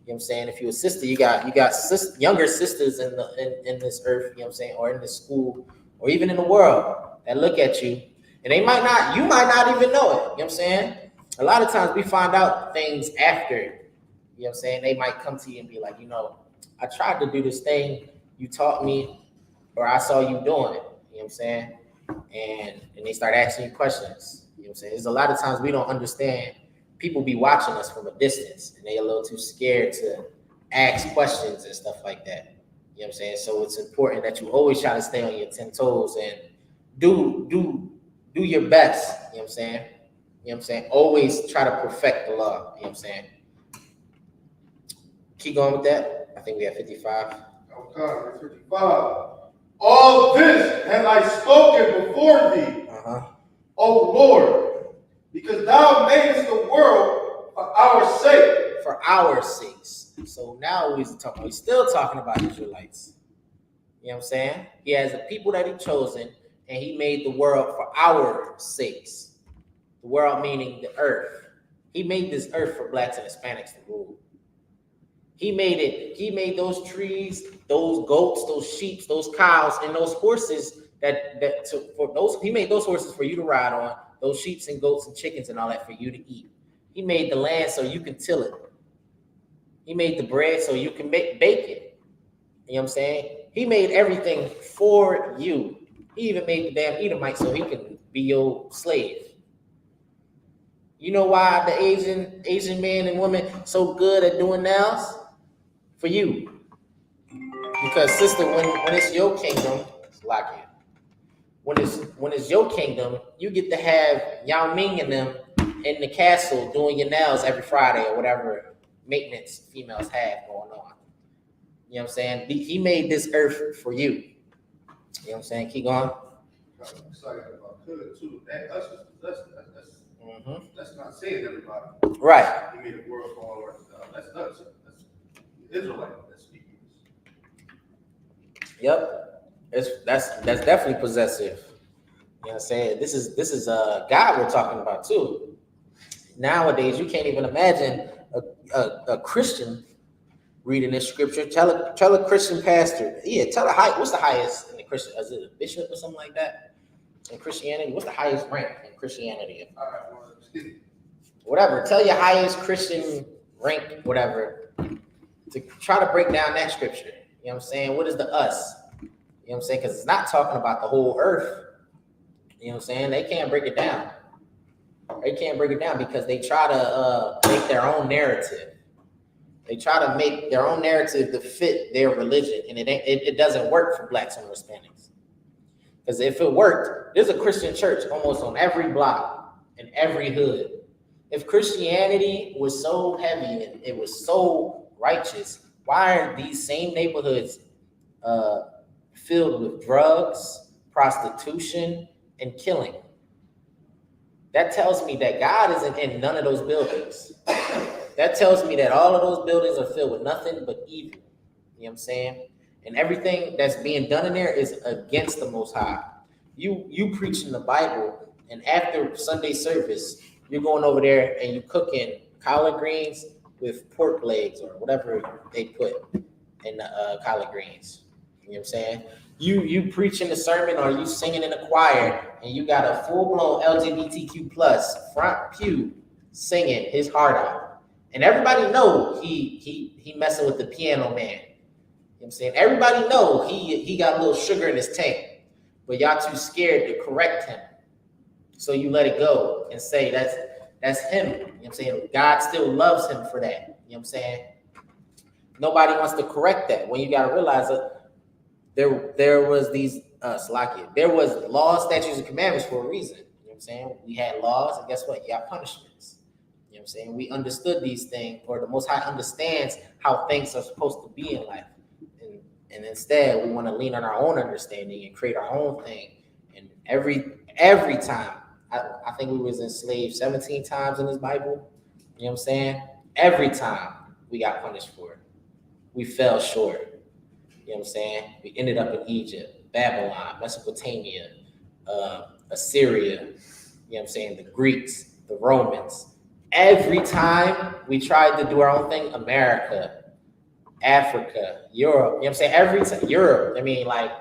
You know what I'm saying? If you're a sister, you got younger sisters in this earth, you know what I'm saying, or in this school, or even in the world that look at you, and you might not even know it. You know what I'm saying? A lot of times we find out things after, you know what I'm saying? They might come to you and be like, I tried to do this thing you taught me, or I saw you doing it. You know what I'm saying? And they start asking you questions. You know what I'm saying? There's a lot of times we don't understand. People be watching us from a distance and they a little too scared to ask questions and stuff like that. You know what I'm saying? So it's important that you always try to stay on your 10 toes and do your best. You know what I'm saying? You know what I'm saying? Always try to perfect the law. You know what I'm saying? Keep going with that. I think we have 55. Okay, 55. All this have I spoken before thee, O Lord, because thou madest the world for our sake. For our sakes. So now we're still talking about Israelites. You know what I'm saying? He has a people that he chosen, and he made the world for our sakes. The world meaning the earth. He made this earth for blacks and Hispanics to rule. He made it. He made those trees, those goats, those sheep, those cows, and those horses he made those horses for you to ride on, those sheep and goats and chickens and all that for you to eat. He made the land so you can till it. He made the bread so you can bake it. You know what I'm saying? He made everything for you. He even made the damn Edomite so he can be your slave. You know why the Asian man and woman so good at doing nails? For you. Because sister, when it's your kingdom, lock it. When it's your kingdom, you get to have Yao Ming and them in the castle doing your nails every Friday or whatever maintenance females have going on. You know what I'm saying? He made this earth for you. You know what I'm saying? Keep going. I'm excited about hood too. That's not saying everybody. Right. He made a world for all of us. That's nuts. That's Israelite that's speaking this. Yep. That's definitely possessive. You know what I'm saying? This is God we're talking about too. Nowadays, you can't even imagine a Christian reading this scripture. Tell a Christian pastor. Yeah, what's the highest in the Christian? Is it a bishop or something like that? In Christianity, what's the highest rank in Christianity? Whatever. Tell your highest Christian rank, whatever, to try to break down that scripture. You know what I'm saying? What is the us? You know what I'm saying? Because it's not talking about the whole earth. You know what I'm saying? They can't break it down. They can't break it down because they try to make their own narrative. They try to make their own narrative to fit their religion, and it doesn't work for blacks and Hispanics. Because if it worked, there's a Christian church almost on every block in every hood. If Christianity was so heavy and it was so righteous, why are these same neighborhoods filled with drugs, prostitution, and killing? That tells me that God isn't in none of those buildings. That tells me that all of those buildings are filled with nothing but evil. You know what I'm saying? And everything that's being done in there is against the Most High. You preaching the Bible, and after Sunday service, you're going over there and you cooking collard greens with pork legs or whatever they put in the collard greens. You know what I'm saying? You preaching the sermon or you singing in a choir, and you got a full-blown LGBTQ plus front pew singing his heart out. And everybody know he messing with the piano man. You know what I'm saying? Everybody know he got a little sugar in his tank, but y'all too scared to correct him. So you let it go and say that's him. You know what I'm saying? God still loves him for that. You know what I'm saying? Nobody wants to correct that. When you gotta realize that there was these there was laws, statutes, and commandments for a reason. You know what I'm saying? We had laws, and guess what? You got punishments. You know what I'm saying? We understood these things, or the Most High understands how things are supposed to be in life. And instead, we want to lean on our own understanding and create our own thing. And every time, I think we was enslaved 17 times in this Bible. You know what I'm saying? Every time we got punished for it. We fell short. You know what I'm saying? We ended up in Egypt, Babylon, Mesopotamia, Assyria, you know what I'm saying? The Greeks, the Romans. Every time we tried to do our own thing, America, Africa, Europe, you know what I'm saying? Every time, Europe, I mean, like,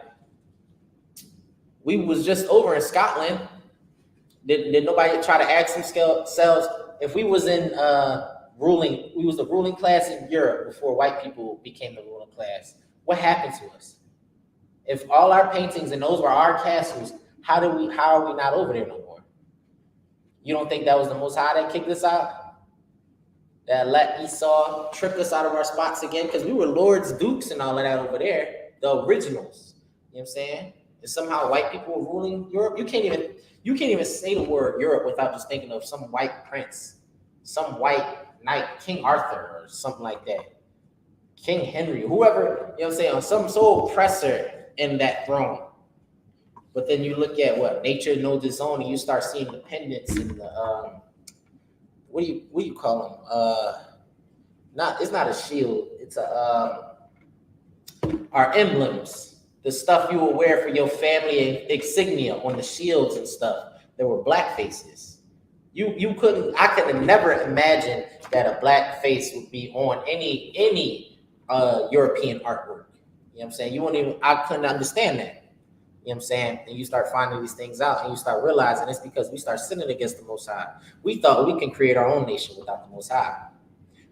we was just over in Scotland. Did nobody try to ask themselves if we was in we was the ruling class in Europe before white people became the ruling class? What happened to us? If all our paintings and those were our castles, how are we not over there no more? You don't think that was the Most High that kicked us out? That let Esau trick us out of our spots again? Because we were lords, dukes, and all of that over there, the originals. You know what I'm saying? And somehow white people were ruling Europe. You can't even say the word Europe without just thinking of some white prince, some white knight, King Arthur or something like that. King Henry, whoever, you know what I'm saying, some sole oppressor in that throne. But then you look at what nature knows its own, and you start seeing the pendants and the what do you call them? It's not a shield. It's our emblems, the stuff you will wear for your family and insignia on the shields and stuff. There were black faces. I could have never imagined that a black face would be on any European artwork. You know what I'm saying? I couldn't understand that. You know what I'm saying? And you start finding these things out, and you start realizing it's because we start sinning against the Most High. We thought we can create our own nation without the Most High.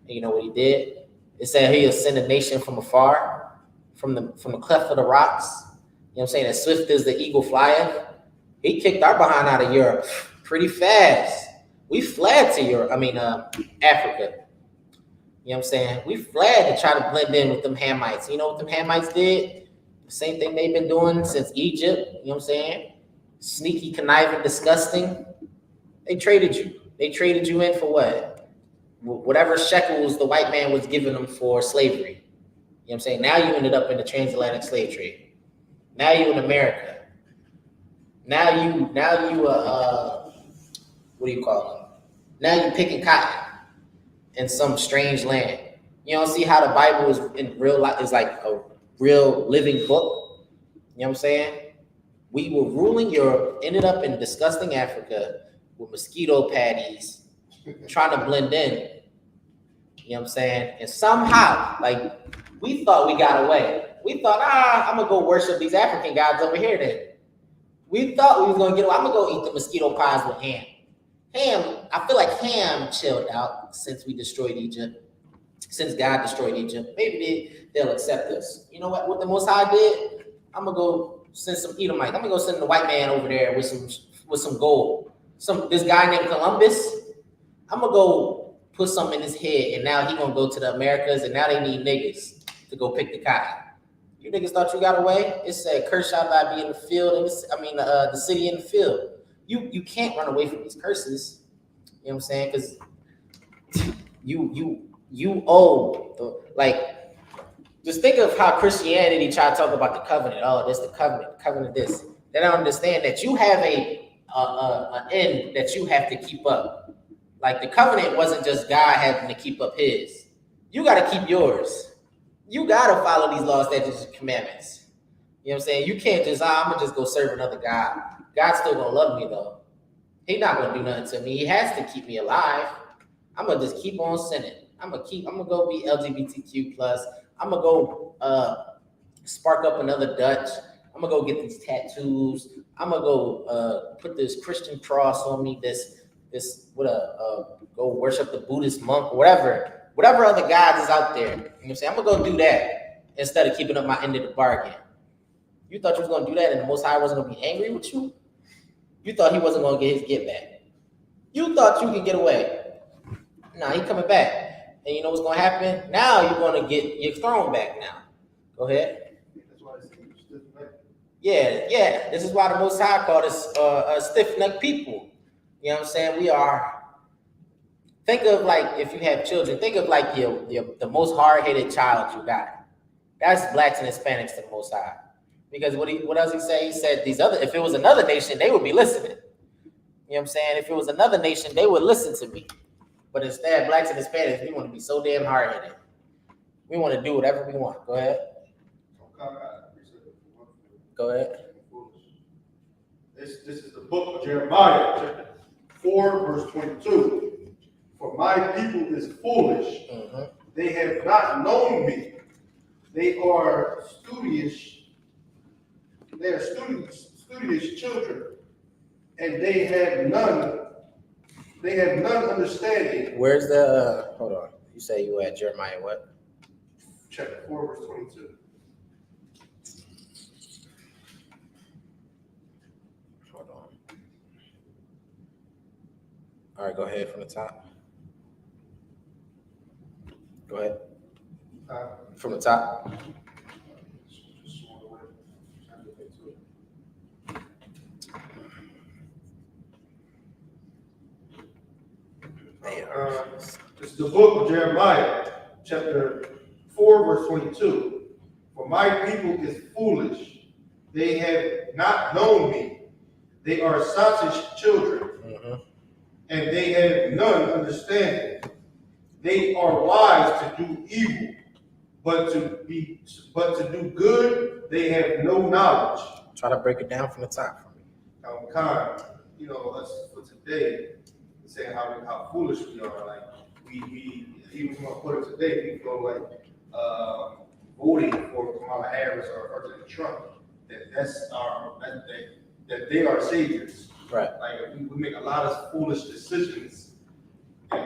And you know what he did? It said he'll send a nation from afar, from the cleft of the rocks. You know what I'm saying? As swift as the eagle flyeth. He kicked our behind out of Europe pretty fast. We fled to Europe. Africa. You know what I'm saying? We fled to try to blend in with them Hamites. You know what them Hamites did? The same thing they've been doing since Egypt. You know what I'm saying? Sneaky, conniving, disgusting. They traded you. They traded you in for what? Whatever shekels the white man was giving them for slavery. You know what I'm saying? Now you ended up in the transatlantic slave trade. Now you in America. Now you what do you call them? Now you picking cotton in some strange land. You don't see how the Bible is in real life is like a real living book. You know what I'm saying? We were ruling Europe, ended up in disgusting Africa with mosquito patties, trying to blend in. You know what I'm saying? And somehow, like, we thought we got away. We thought, I'm gonna go worship these African gods over here then. We thought we was gonna get away. I'm gonna go eat the mosquito pies with Ham. I feel like Ham chilled out since we destroyed Egypt. Since God destroyed Egypt. Maybe they'll accept us. You know what the Most High did? I'm gonna go send some Edomites. I'm gonna go send the white man over there with some gold. This guy named Columbus. I'm gonna go put something in his head, and now he gonna go to the Americas, and now they need niggas to go pick the cotton. You niggas thought you got away? It said, "Curse shall thy be in the field," and the city in the field. You can't run away from these curses. You know what I'm saying? Because you owe just think of how Christianity tried to talk about the covenant. Oh, this the covenant this. They don't understand that you have an end that you have to keep up. Like the covenant wasn't just God having to keep up his. You got to keep yours. You got to follow these laws, statutes, and commandments. You know what I'm saying? You can't just, I'm going to just go serve another God. God's still going to love me though. He's not going to do nothing to me. He has to keep me alive. I'm going to just keep on sinning. I'm going to go be LGBTQ+. I'm going to go spark up another Dutch. I'm going to go get these tattoos. I'm going to go put this Christian cross on me, go worship the Buddhist monk, or whatever other gods is out there. You know what I'm saying? I'm going to go do that instead of keeping up my end of the bargain. You thought you was going to do that and the Most High wasn't going to be angry with you? You thought he wasn't going to get his get back. You thought you could get away. Nah, he coming back. And you know what's going to happen? Now you're going to get your throne back now. Go ahead. That's why they say you stiff-necked. Yeah. This is why the Most High called us stiff-necked people. You know what I'm saying? We are. Think of like if you have children. Think of like the most hard-headed child you got. That's blacks and Hispanics to the Most High. Because what does he say? He said if it was another nation, they would be listening. You know what I'm saying? If it was another nation, they would listen to me. But instead, blacks and Hispanics, we want to be so damn hard-headed. We want to do whatever we want. Go ahead. Go ahead. This is the book of Jeremiah, chapter 4, verse 22. For my people is foolish. Mm-hmm. They have not known me. They are studious. They are studious children, and they have none understanding. Where's the hold on? You say you at Jeremiah what? Chapter 4, verse 22. Hold on. All right, go ahead from the top. Go ahead. From the top. This is the book of Jeremiah, chapter 4, verse 22. For my people is foolish. They have not known me. They are sottish children, and they have none understanding. They are wise to do evil, but to do good, they have no knowledge. Try to break it down from the top for me. Kind, us for today, saying how foolish we are. Like we even when I put it today, we feel like voting for Kamala Harris or President Trump. That they are saviors. Right. Like we make a lot of foolish decisions, and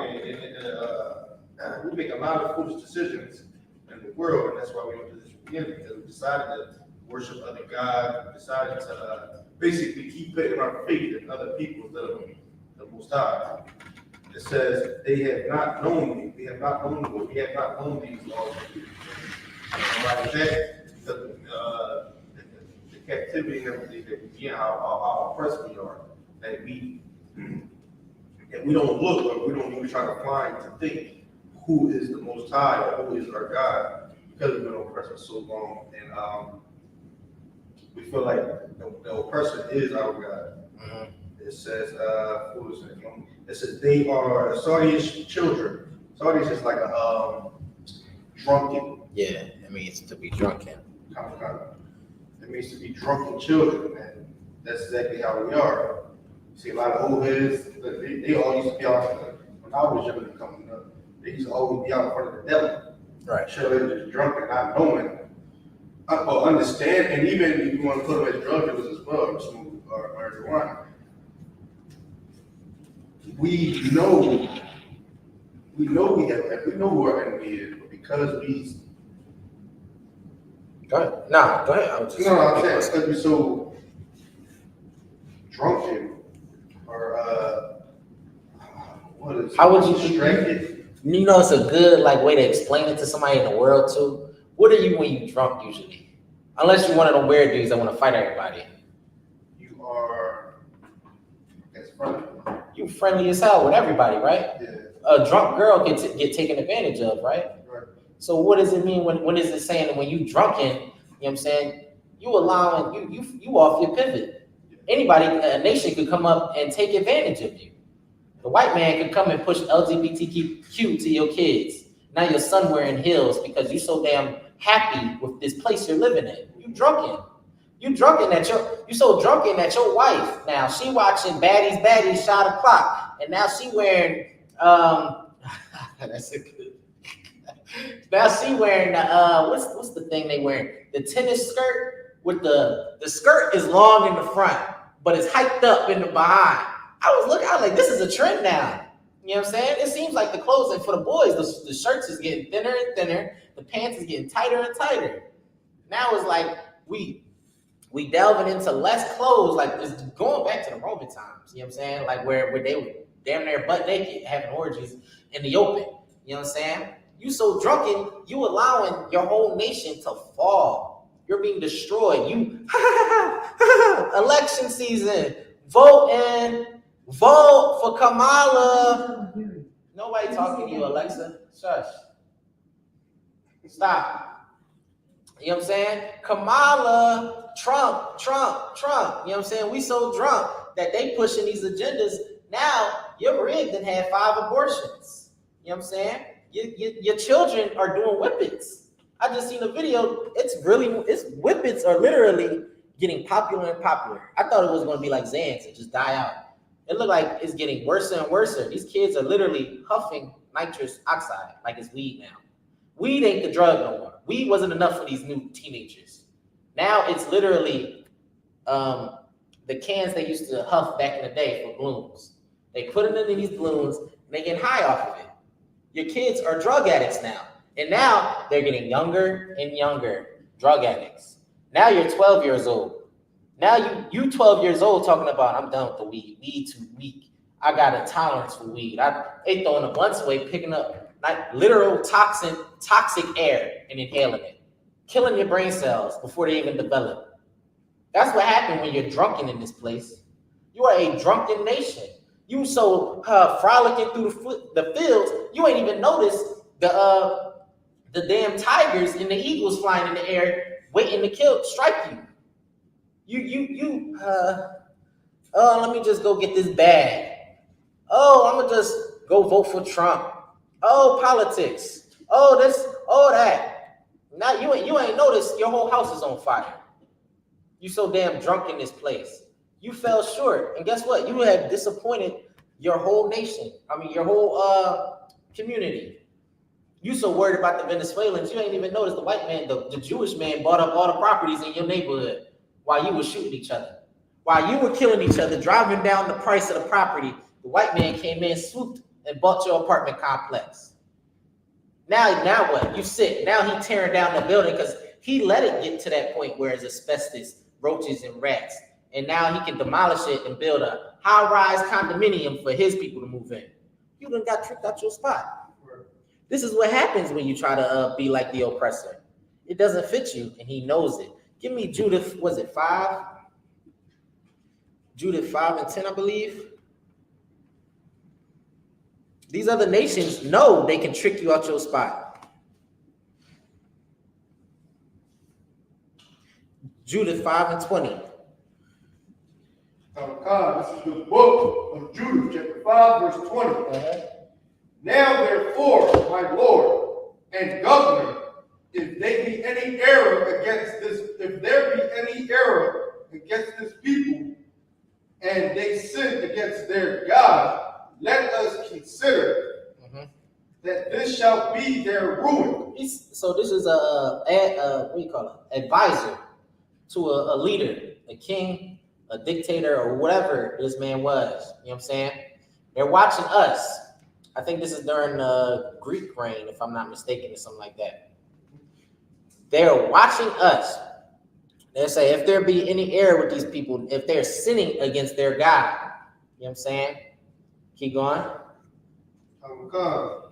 we make a lot of foolish decisions in the world, and that's why we went to this beginning, because we decided to worship other gods. We decided to basically keep putting our faith in other people instead of the Most High. It says, they have not known me. They have not known me. We have not known these laws. Like that, the captivity and everything that we get, how oppressed we are. That we don't look, or we don't even try to find to think who is the Most High or who is our God, because we've been oppressed for so long. And we feel like the oppressor is our God. Mm-hmm. It says, it says they are Saudi's children. Saudi is just like a drunken. Yeah, it means to be drunken. It means to be drunken children, and that's exactly how we are. You see a lot of old heads, they all used to be out, when I was younger coming up, they used to always be out in front of the devil. Right. Children just drunk and not knowing, or understand, and even if you want to put them as drug dealers as well, or marijuana. We know we know who our enemy is, but because we Go ahead. Nah, go ahead. I'm saying because we're so drunken or how would you distracted. You know, it's a good way to explain it to somebody in the world too. What are you when you drunk usually? Unless you're one of them weird dudes that want to fight everybody. You are friendly. You friendly as hell with everybody, right? Yeah. A drunk girl can get taken advantage of, right? Right. So what does it mean when is it saying that when you drunken, you know what I'm saying, you allowing you off your pivot. Anybody, a nation could come up and take advantage of you. The white man could come and push LGBTQ to your kids. Now your son wearing heels because you so damn happy with this place you're living in. You drunken. You so drunken that your wife, now she watching Baddies Shot O'Clock, and now she wearing that's a good. Now she wearing what's the thing they wearing? The tennis skirt with the skirt is long in the front, but it's hiked up in the behind. I was like, this is a trend now. You know what I'm saying? It seems like the clothing for the boys, the shirts is getting thinner and thinner, the pants is getting tighter and tighter. Now it's like we delving into less clothes, like it's going back to the Roman times. You know what I'm saying? Like where they were damn near butt naked, having orgies in the open. You know what I'm saying? You so drunken, you allowing your whole nation to fall. You're being destroyed. Election season, vote for Kamala. Nobody talking to you, Alexa. Shush. Stop. You know what I'm saying? Kamala, Trump. You know what I'm saying? We so drunk that they pushing these agendas. Now, your rig done had 5 abortions. You know what I'm saying? Your children are doing whippets. I just seen a video. Whippets are literally getting popular and popular. I thought it was going to be like Xans and just die out. It looked like it's getting worse and worse. These kids are literally huffing nitrous oxide like it's weed now. Weed ain't the drug no more. Weed wasn't enough for these new teenagers. Now it's literally the cans they used to huff back in the day for balloons. They put them in these balloons and they get high off of it. Your kids are drug addicts now. And now they're getting younger and younger drug addicts. Now you're 12 years old. Now you 12 years old talking about, I'm done with the weed. Weed too weak. I got a tolerance for weed. They throwing the blunts away, picking up like literal toxic air and inhaling it. Killing your brain cells before they even develop. That's what happened when you're drunken in this place. You are a drunken nation. You so frolicking through the fields, you ain't even noticed the damn tigers and the eagles flying in the air, waiting to strike you. Let me just go get this bag. Oh, I'm gonna just go vote for Trump. Oh, politics. Oh, this. Oh, that. Now you ain't noticed your whole house is on fire. You so damn drunk in this place. You fell short, and guess what? You have disappointed your whole nation. I mean, your whole community. You so worried about the Venezuelans, you ain't even noticed the white man, the Jewish man bought up all the properties in your neighborhood while you were shooting each other. While you were killing each other, driving down the price of the property, the white man came in, swooped, and bought your apartment complex. Now what? You sick. Now he tearing down the building because he let it get to that point where it's asbestos, roaches, and rats. And now he can demolish it and build a high-rise condominium for his people to move in. you done got tricked out your spot. This is what happens when you try to be like the oppressor. It doesn't fit you, and he knows it. Give me Judith, was it 5? Judith 5 and 10, I believe. These other nations know they can trick you out your spot. Judith 5 and 20. Oh God, this is the book of Judith, chapter 5, verse 20. Now therefore, my Lord and governor, if there be any error against this people, and they sin against their God, let us consider that this shall be their ruin. So this is what do you call it? Advisor to a leader, a king, a dictator, or whatever this man was. You know what I'm saying? They're watching us. I think this is during the Greek reign, if I'm not mistaken, or something like that. They're watching us. They say if there be any error with these people, if they're sinning against their God, you know what I'm saying? Keep going. Oh God.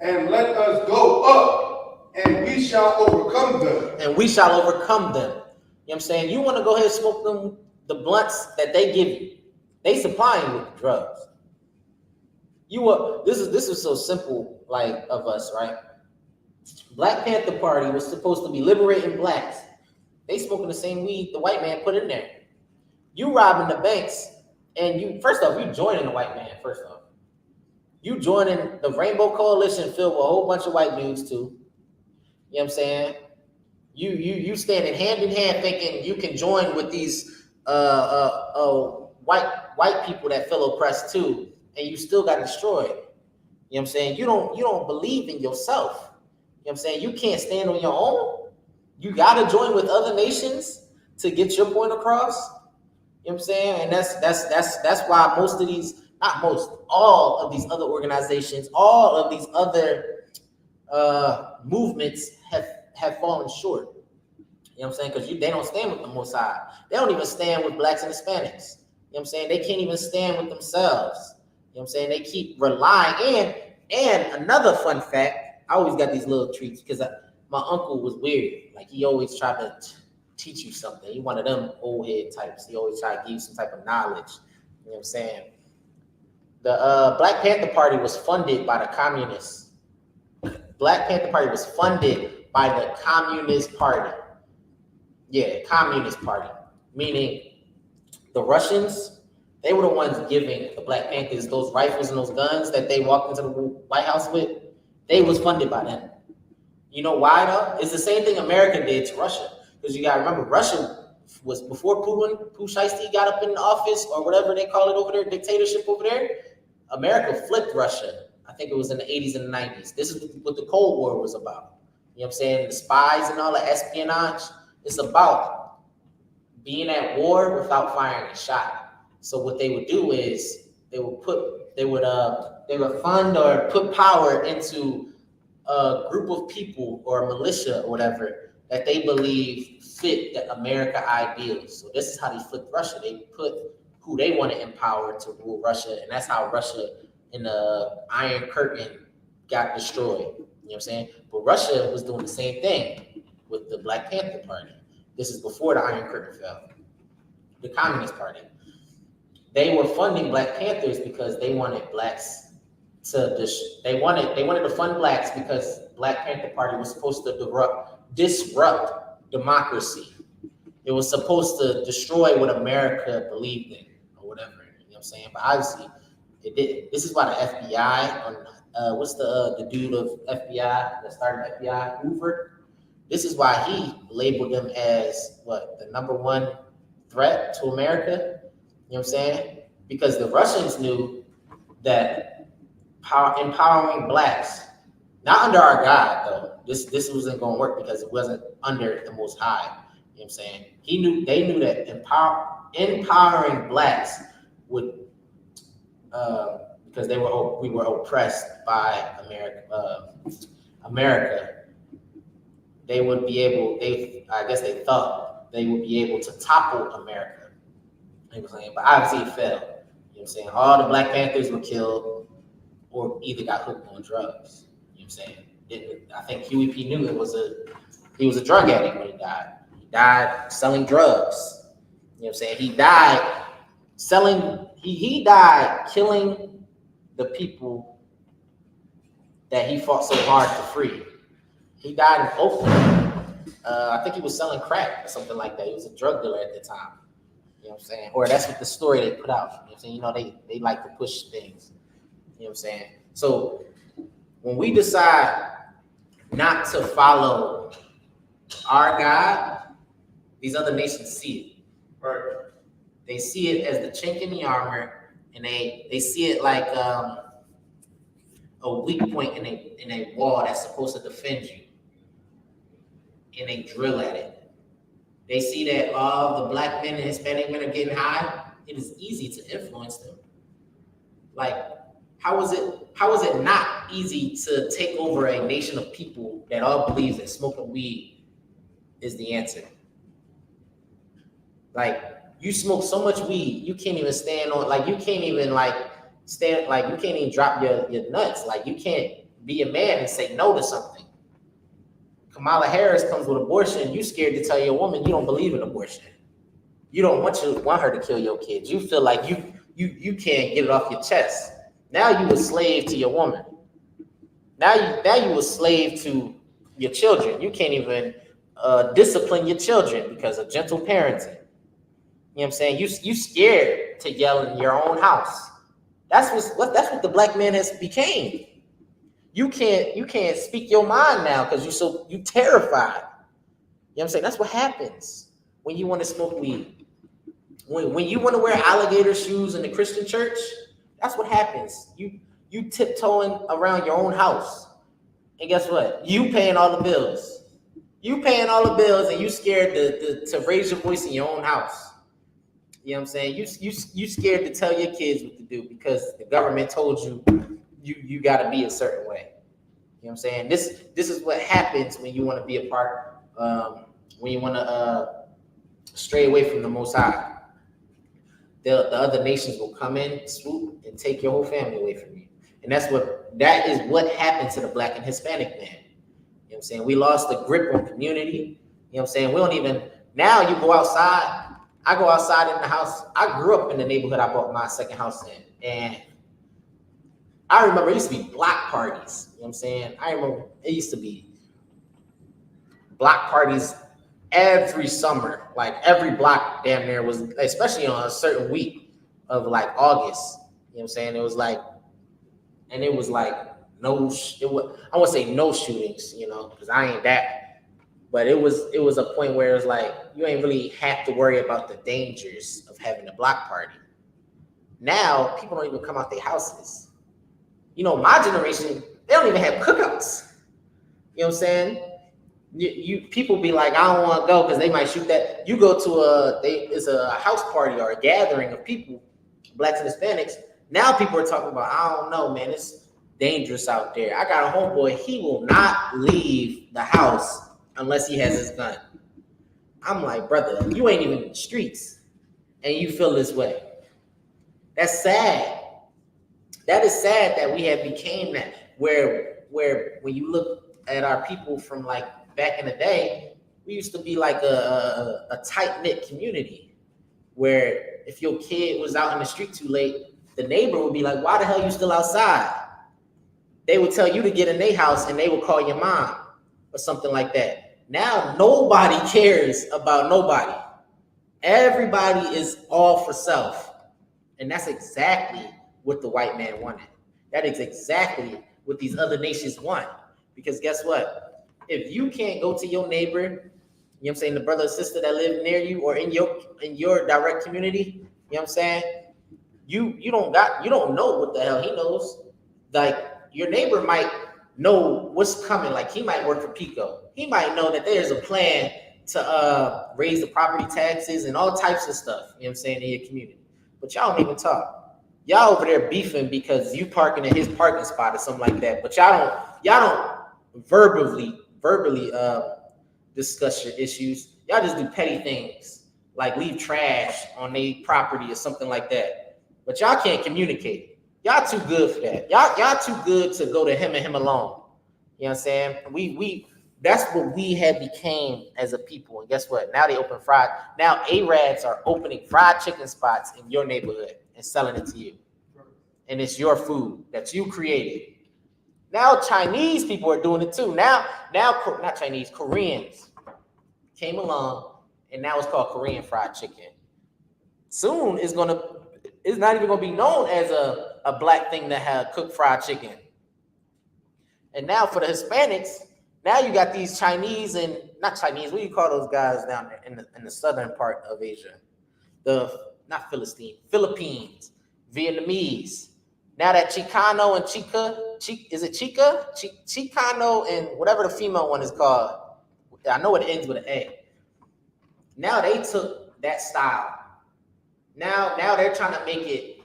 And let us go up, and we shall overcome them. And we shall overcome them. You know what I'm saying? You want to go ahead and smoke them, the blunts that they give you. They supply you with the drugs. This is so simple, like, of us, right? Black Panther Party was supposed to be liberating blacks. They smoking the same weed the white man put in there. You robbing the banks, and you joining the white man, first off. You joining the Rainbow Coalition filled with a whole bunch of white dudes too. You know what I'm saying? You standing hand in hand thinking you can join with these white people that feel oppressed too, and you still got destroyed. You know what I'm saying? You don't believe in yourself. You know what I'm saying? You can't stand on your own. You gotta join with other nations to get your point across. You know what I'm saying? And that's why all of these other organizations, all of these other movements have fallen short. You know what I'm saying? Because they don't stand with the Most High. They don't even stand with blacks and Hispanics. You know what I'm saying? They can't even stand with themselves. You know what I'm saying? They keep relying. And another fun fact, I always got these little treats because my uncle was weird. Like, he always tried to teach you something. He one of them old head types. He always tried to give you some type of knowledge. You know what I'm saying? The Black Panther Party was funded by the communists. Black Panther Party was funded by the Communist Party. Yeah, Communist Party. Meaning the Russians, they were the ones giving the Black Panthers those rifles and those guns that they walked into the White House with. They was funded by them. You know why though? It's the same thing America did to Russia. Because you gotta remember, Russia was before Pushaisty got up in the office, or whatever they call it over there, dictatorship over there. America flipped Russia. I think it was in the 80s and the 90s. This is what the Cold War was about. You know what I'm saying? The spies and all the espionage. It's about being at war without firing a shot. So what they would do is they would fund or put power into a group of people or a militia or whatever that they believe fit the America ideals. So this is how they flipped Russia. They put who they want to empower to rule Russia, and that's how Russia in the Iron Curtain got destroyed. You know what I'm saying? But Russia was doing the same thing with the Black Panther Party. This is before the Iron Curtain fell. The Communist Party. They were funding Black Panthers because they wanted blacks to they wanted to fund blacks because Black Panther Party was supposed to disrupt democracy. It was supposed to destroy what America believed in or whatever. You know what I'm saying? But obviously it didn't. This is why the FBI what's the dude of FBI that started FBI, Hoover? This is why he labeled them as the number one threat to America. You know what I'm saying? Because the Russians knew that empowering blacks, not under our God though, this wasn't going to work because it wasn't under the Most High. You know what I'm saying? They knew that empowering blacks would, because we were oppressed by America. They would be able. They thought they would be able to topple America. You know what I'm saying? But obviously it failed. You know what what I'm saying? All the Black Panthers were killed or either got hooked on drugs. You know what I'm saying? I think Huey P. Newton he was a drug addict when he died. He died selling drugs. You know what I'm saying? He died he died killing the people that he fought so hard to free. He died in Oakland. I think he was selling crack or something like that. He was a drug dealer at the time. You know what I'm saying? Or that's what the story they put out. You know what I'm saying? You know, they like to push things. You know what I'm saying? So when we decide not to follow our God, these other nations see it. Right. They see it as the chink in the armor, and they see it like a weak point in a wall that's supposed to defend you, and they drill at it. They see that all the Black men and Hispanic men are getting high. It is easy to influence them. Like, how is it not easy to take over a nation of people that all believes that smoking weed is the answer? Like, you smoke so much weed, you can't even stand on, like, you can't even you can't even drop your nuts. Like, you can't be a man and say no to something. Kamala Harris comes with abortion. You scared to tell your woman you don't believe in abortion. You don't want her to kill your kids. You feel like you can't get it off your chest. Now you a slave to your woman. Now you a slave to your children. You can't even discipline your children because of gentle parenting. You know what I'm saying? You scared to yell in your own house. That's what the Black man has became. You can't speak your mind now because you terrified. You know what I'm saying? That's what happens when you want to smoke weed. When you want to wear alligator shoes in the Christian church, that's what happens. You tiptoeing around your own house. And guess what? You paying all the bills. You paying all the bills and you scared to raise your voice in your own house. You know what I'm saying? You scared to tell your kids what to do because the government told you got to be a certain way. You know what I'm saying? This is what happens when you want to be a part, when you want to stray away from the Most High. The other nations will come in, swoop, and take your whole family away from you. And that is what happened to the Black and Hispanic man. You know what I'm saying? We lost the grip on community. You know what I'm saying? We don't even, now you go outside. I go outside in the house. I grew up in the neighborhood I bought my second house in. And I remember it used to be block parties. You know what I'm saying? I remember it used to be block parties every summer. Like every block damn near was, especially on a certain week of like August. You know what I'm saying? It was like, and it was like I wouldn't say no shootings, you know, because I ain't that. But it was a point where it was like, you ain't really have to worry about the dangers of having a block party. Now, people don't even come out their houses. You know, my generation, they don't even have cookouts. You know what I'm saying? You people be like, I don't want to go because they might shoot that. You go to it's a house party or a gathering of people, Blacks and Hispanics. Now people are talking about, I don't know, man, it's dangerous out there. I got a homeboy, he will not leave the house unless he has his gun. I'm like, brother, you ain't even in the streets and you feel this way. That's sad. That is sad that we have became that, where when you look at our people from like back in the day, we used to be like a tight-knit community where if your kid was out in the street too late, the neighbor would be like, why the hell you still outside? They would tell you to get in their house and they would call your mom or something like that. Now nobody cares about nobody. Everybody is all for self. And that's exactly what the white man wanted. That is exactly what these other nations want. Because guess what? If you can't go to your neighbor, you know what I'm saying, the brother or sister that live near you or in your direct community, you know what I'm saying? You don't know what the hell he knows. Like your neighbor might know what's coming. Like he might work for Pico. He might know that there's a plan to raise the property taxes and all types of stuff, you know what I'm saying, in your community. But y'all don't even talk. Y'all over there beefing because you parking in his parking spot or something like that. But y'all don't verbally discuss your issues. Y'all just do petty things like leave trash on their property or something like that. but y'all can't communicate. Y'all too good for that. Y'all too good to go to him and him alone. You know what I'm saying? We that's what we had became as a people. And guess what? Now they open fried. Now Arabs are opening fried chicken spots in your neighborhood and selling it to you. And it's your food that you created. Now Chinese people are doing it too. Now not Chinese, Koreans came along, and now it's called Korean fried chicken. Soon it's not even gonna be known as a black thing that had cooked fried chicken. And now for the Hispanics, now you got these Chinese and not Chinese. What do you call those guys down there in the southern part of Asia? Not Philippines, Vietnamese. Now that Chicano and Chicano and whatever the female one is called. I know it ends with an A. Now they took that style. Now they're trying to make it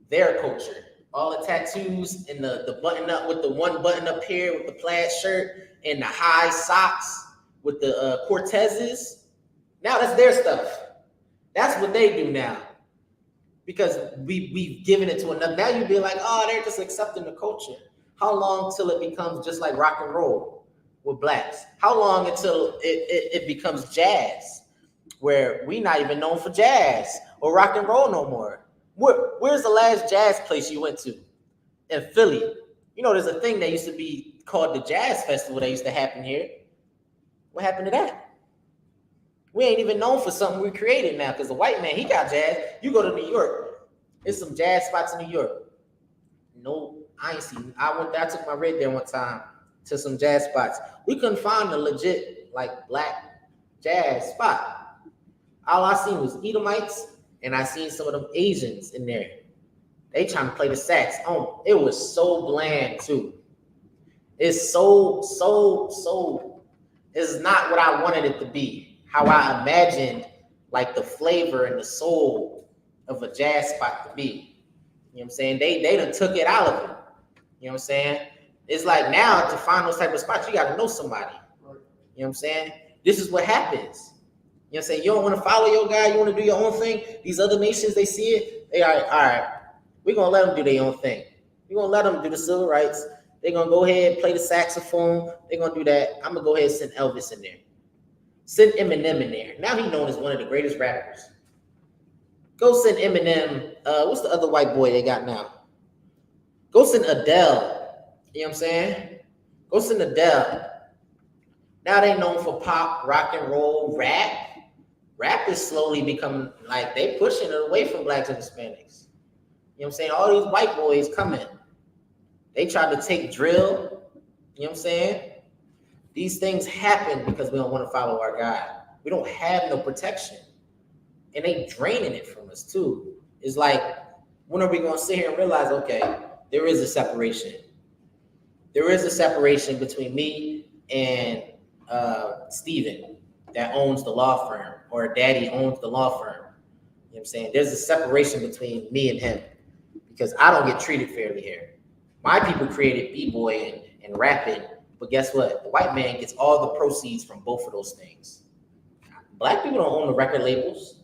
their culture. All the tattoos and the button up with the one button up here with the plaid shirt and the high socks with the Cortezes. Now that's their stuff. That's what they do now. Because we've given it to another. Now you'd be like, oh, they're just accepting the culture. How long till it becomes just like rock and roll with blacks? How long until it becomes jazz, where we not even known for jazz or rock and roll no more? Where's the last jazz place you went to? In Philly. You know, there's a thing that used to be called the Jazz Festival that used to happen here. What happened to that? We ain't even known for something we created now, because the white man, he got jazz. You go to New York, there's some jazz spots in New York. No, I ain't seen. I took my red there one time to some jazz spots. We couldn't find a legit like black jazz spot. All I seen was Edomites, and I seen some of them Asians in there. They trying to play the sax. Oh, it was so bland too. It's so. It's not what I wanted it to be. How I imagined like the flavor and the soul of a jazz spot to be. You know what I'm saying? They done took it out of it. You know what I'm saying? It's like now to find those type of spots, you got to know somebody. You know what I'm saying? This is what happens. You know what I'm saying? You don't want to follow your guy. You want to do your own thing. These other nations, they see it. They are, all right, we're going to let them do their own thing. We're going to let them do the civil rights. They're going to go ahead, play the saxophone. They're going to do that. I'm going to go ahead and send Elvis in there. Send Eminem in there. Now he's known as one of the greatest rappers. Go send Eminem. What's the other white boy they got now? Go send Adele. You know what I'm saying? Go send Adele. Now they known for pop, rock and roll, rap. Rap is slowly becoming like they pushing it away from blacks and Hispanics. You know what I'm saying? All these white boys coming. They tried to take drill. You know what I'm saying? These things happen because we don't want to follow our God. We don't have no protection. And they draining it from us too. It's like, when are we going to sit here and realize, okay, there is a separation. There is a separation between me and Steven that owns the law firm, or Daddy owns the law firm. You know what I'm saying? There's a separation between me and him because I don't get treated fairly here. My people created b-boying and rapping, but guess what? The white man gets all the proceeds from both of those things. Black people don't own the record labels.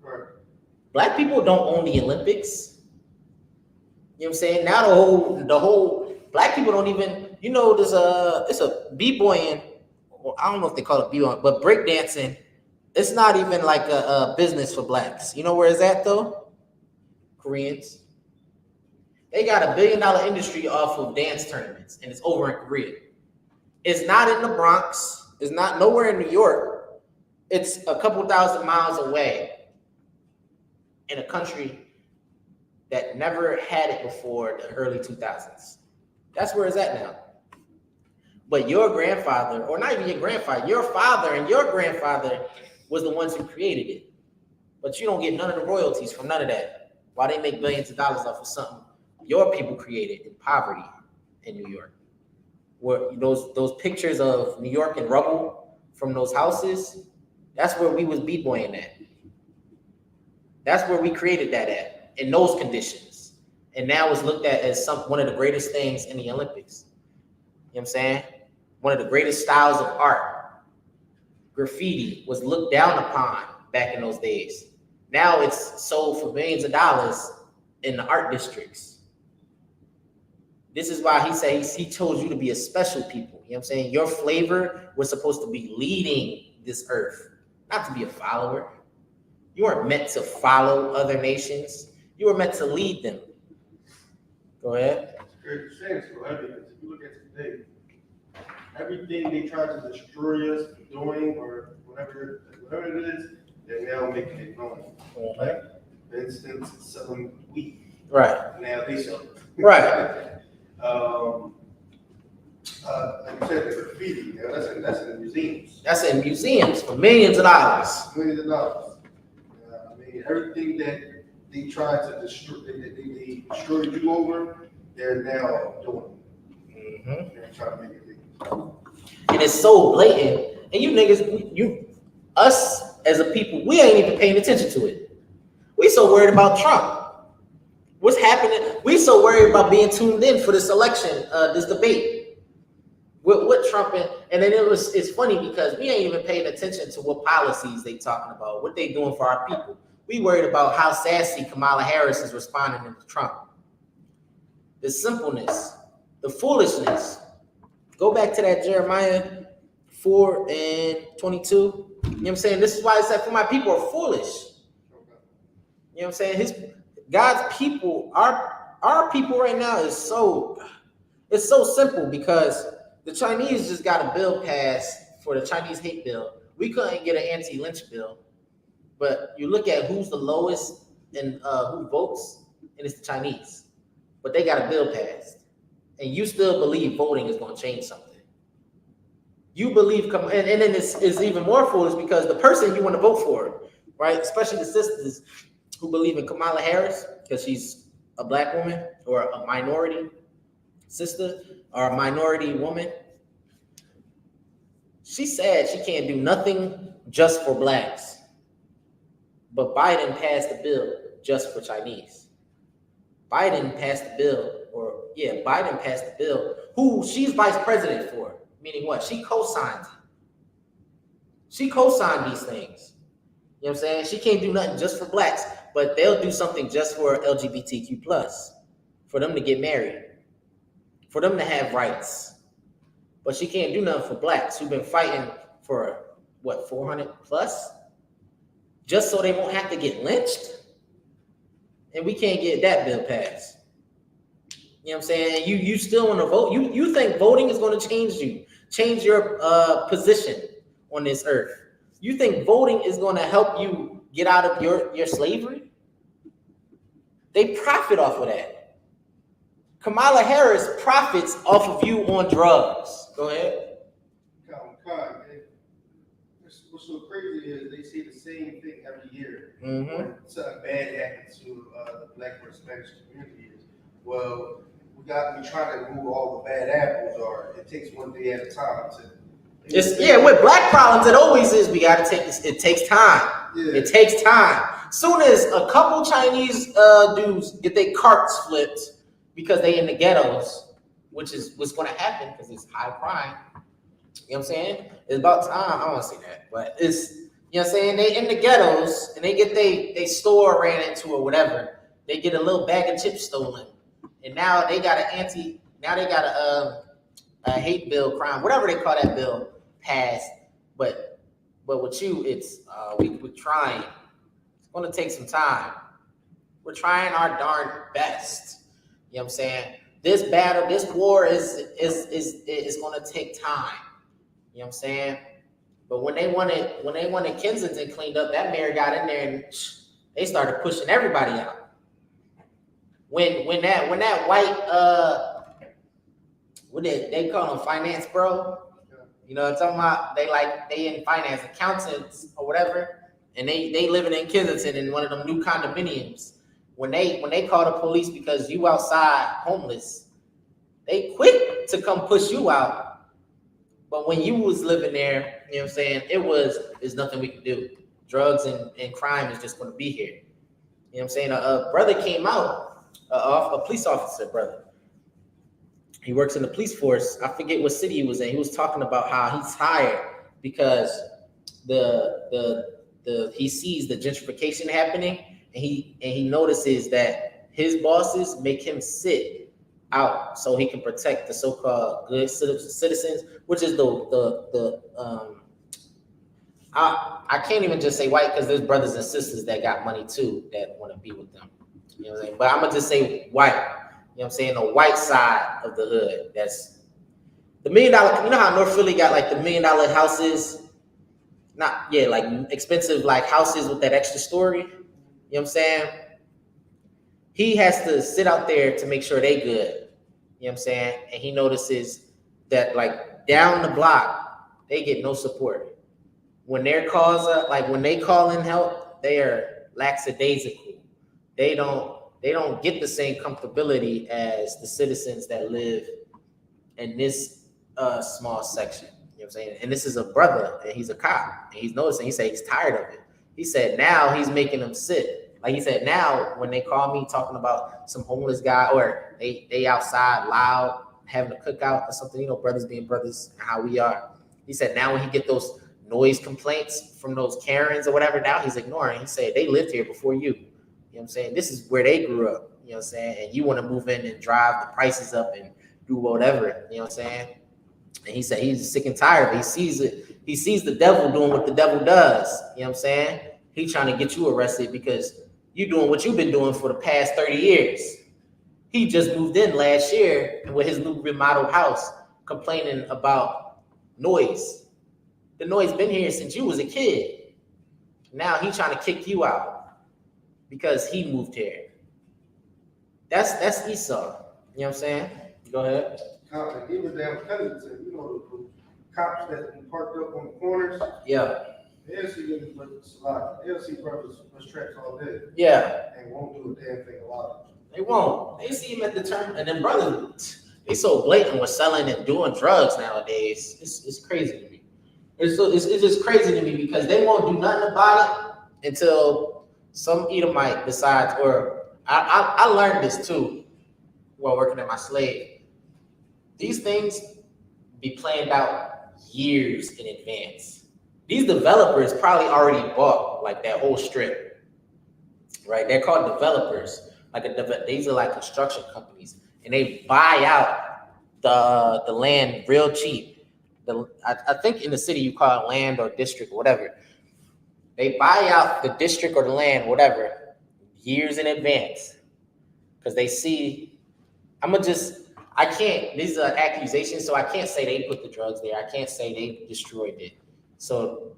Right. Black people don't own the Olympics. You know what I'm saying? Now the whole black people don't even, you know, it's a b-boying, well, I don't know if they call it b-boying, but breakdancing, it's not even like a business for blacks. You know where it's at though? Koreans. They got $1 billion industry off of dance tournaments, and it's over in Korea. It's not in the Bronx. It's not nowhere in New York. It's a couple thousand miles away in a country that never had it before the early 2000s. That's where it's at now. But your grandfather, or not even your grandfather, your father and your grandfather was the ones who created it. But you don't get none of the royalties from none of that. Why they make billions of dollars off of something your people created in poverty in New York? Where those pictures of New York and rubble from those houses, that's where we was b-boying at. That's where we created that at, in those conditions. And now it's looked at as one of the greatest things in the Olympics. You know what I'm saying? One of the greatest styles of art. Graffiti was looked down upon back in those days. Now it's sold for millions of dollars in the art districts. This is why he says he chose you to be a special people. You know what I'm saying? Your flavor was supposed to be leading this earth, not to be a follower. You weren't meant to follow other nations. You were meant to lead them. Go ahead. It's great sense, right? Because if you look at today, everything they try to destroy us from doing or whatever it is, they're now making it known. Like, for instance, selling wheat. Right. Now they sell it. Right. Like you said, the graffiti. Now that's in the museums. That's in museums for millions of dollars. Millions of dollars. I mean, everything that they try to destroy, they destroyed you over, they're now doing. Mm-hmm. They're trying to make it legal. And it's so blatant. And you niggas, us as a people, we ain't even paying attention to it. We so worried about Trump. What's happening? We so worried about being tuned in for this election, this debate. What Trump and then it's funny because we ain't even paying attention to what policies they talking about, what they doing for our people. We worried about how sassy Kamala Harris is responding to Trump. The simpleness, the foolishness. Go back to that Jeremiah 4:22. You know what I'm saying? This is why it said, for my people are foolish. You know what I'm saying? God's people, our people right now is so simple because the Chinese just got a bill passed for the Chinese hate bill. We couldn't get an anti-lynch bill, but you look at who's the lowest and who votes, and it's the Chinese. But they got a bill passed, and you still believe voting is going to change something. You believe, and then it's even more foolish because the person you want to vote for, right, especially the sisters who believe in Kamala Harris because she's a black woman or a minority sister or a minority woman. She said she can't do nothing just for blacks. But Biden passed the bill just for Chinese. Biden passed the bill, who she's vice president for, meaning what? She co-signed it. She co-signed these things. You know what I'm saying? She can't do nothing just for blacks, but they'll do something just for LGBTQ+, for them to get married, for them to have rights. But she can't do nothing for blacks who've been fighting for, 400 plus? Just so they won't have to get lynched? And we can't get that bill passed. You know what I'm saying? You still want to vote? You think voting is going to change your position on this earth? You think voting is going to help you get out of your slavery? They profit off of that. Kamala Harris profits off of you on drugs. Go ahead. What's so crazy is they say the same thing every year. Mm-hmm. When something bad happens to the black or Spanish community. Well, we try to remove all the bad apples, or it takes one day at a time to. With black problems, it always is. We got to take this. It takes time. Yeah. It takes time. Soon as a couple Chinese dudes get their carts flipped because they in the ghettos, which is what's going to happen because it's high crime. You know what I'm saying? It's about time. I don't want to say that, but it's, you know what I'm saying? They in the ghettos and they get they store ran into or whatever. They get a little bag of chips stolen, and now they got a hate bill, crime, whatever they call that bill, passed. But with you, it's we're trying. It's going to take some time. We're trying our darn best. You know what I'm saying? This battle, this war is going to take time. You know what I'm saying? But when they wanted Kensington cleaned up, that mayor got in there and they started pushing everybody out. When that white what they call them, finance bro? You know what I'm talking about? They in finance, accountants or whatever, and they living in Kensington in one of them new condominiums. When they call the police because you outside homeless, they quick to come push you out. But when you was living there, you know what I'm saying, there's nothing we can do. Drugs and crime is just going to be here. You know what I'm saying? A brother came out, a police officer brother. He works in the police force. I forget what city he was in. He was talking about how he's tired because he sees the gentrification happening, and he notices that his bosses make him sit out so he can protect the so-called good citizens, which is I can't even just say white because there's brothers and sisters that got money too that want to be with them. You know what I'm saying? But I'm gonna just say white. You know what I'm saying? The white side of the hood. That's the $1 million. You know how North Philly got like the $1 million houses? Like expensive like houses with that extra story. You know what I'm saying? He has to sit out there to make sure they good. You know what I'm saying? And he notices that like down the block, they get no support. When their calls are like when they call in help, they are lackadaisical. They don't get the same comfortability as the citizens that live in this small section. You know what I'm saying? And this is a brother, and he's a cop, and he's noticing. He said he's tired of it. He said now he's making them sit. Like he said, now when they call me talking about some homeless guy or they outside loud having a cookout or something, you know, brothers being brothers, how we are. He said now when he get those noise complaints from those Karens or whatever, now he's ignoring. He said they lived here before you. You know what I'm saying? This is where they grew up. You know what I'm saying? And you want to move in and drive the prices up and do whatever. You know what I'm saying? And he said he's sick and tired of it. He sees it. He sees the devil doing what the devil does. You know what I'm saying? He's trying to get you arrested because you're doing what you've been doing for the past 30 years. He just moved in last year with his new remodeled house, complaining about noise. The noise been here since you was a kid. Now he's trying to kick you out because he moved here. That's Esau. You know what I'm saying? Go ahead. Even damn cousins, you know, the cops that be parked up on the corners. Yeah. They'll see them brothers a lot. They'll see brothers with tracks all day. Yeah. And won't do a damn thing a lot. They won't. They see him at the turn, and then brothers, they so blatant with selling and doing drugs nowadays. It's crazy to me. It's just crazy to me because they won't do nothing about it until some Edomite decides. Or I learned this too while working at my slave. These things be planned out years in advance. These developers probably already bought like that whole strip, right? They're called developers. These are like construction companies, and they buy out the land real cheap. I think in the city you call it land or district or whatever. They buy out the district or the land, whatever, years in advance because they see. I can't. These are accusations, so I can't say they put the drugs there. I can't say they destroyed it. So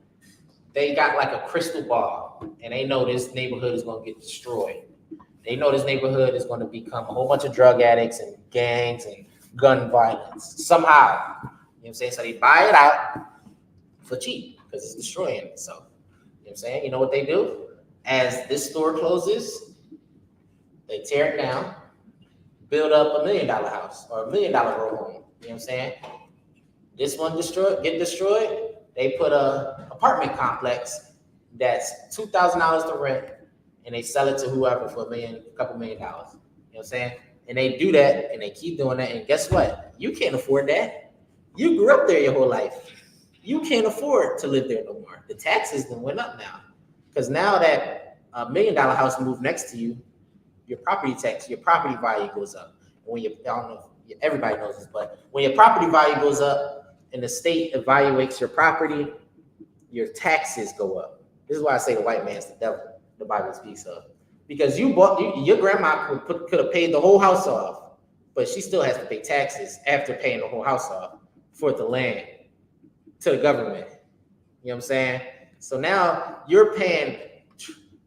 they got like a crystal ball, and they know this neighborhood is going to get destroyed. They know this neighborhood is going to become a whole bunch of drug addicts and gangs and gun violence somehow. You know what I'm saying? So they buy it out for cheap because it's destroying itself. You know what I'm saying? You know what they do? As this store closes, they tear it down, build up $1 million house or $1 million row home. You know what I'm saying? This one get destroyed. They put a apartment complex that's $2,000 to rent, and they sell it to whoever for a couple $1 million. You know what I'm saying? And they do that, and they keep doing that. And guess what? You can't afford that. You grew up there your whole life. You can't afford to live there no more. The taxes then went up now, because now that $1 million house moved next to you, your property value goes up. And when I don't know if everybody knows this, but when your property value goes up and the state evaluates your property, your taxes go up. This is why I say the white man's the devil, the Bible speaks of. Because your grandma could have paid the whole house off, but she still has to pay taxes after paying the whole house off for the land to the government. You know what I'm saying? So now you're paying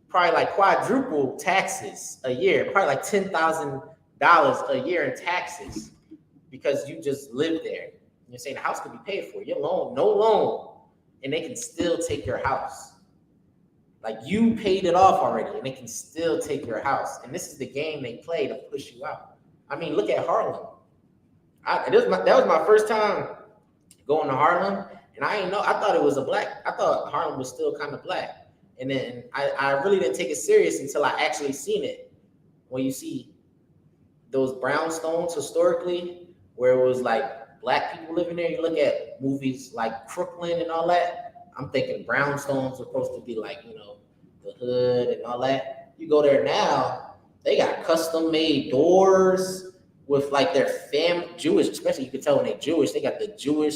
probably like quadruple taxes a year, probably like $10,000 a year in taxes because you just live there. You're saying the house could be paid for, your loan, no loan, and they can still take your house. Like you paid it off already, and they can still take your house. And this is the game they play to push you out. I mean, look at Harlem. That was my first time going to Harlem, and I thought Harlem was still kind of black. And then I really didn't take it serious until I actually seen it. When you see those brownstones historically, where it was like black people living there, you look at movies like Crooklyn and all that, I'm thinking brownstones are supposed to be like, you know, the hood and all that. You go there now, They got custom made doors with like their Jewish, especially you can tell when they're Jewish. They got the Jewish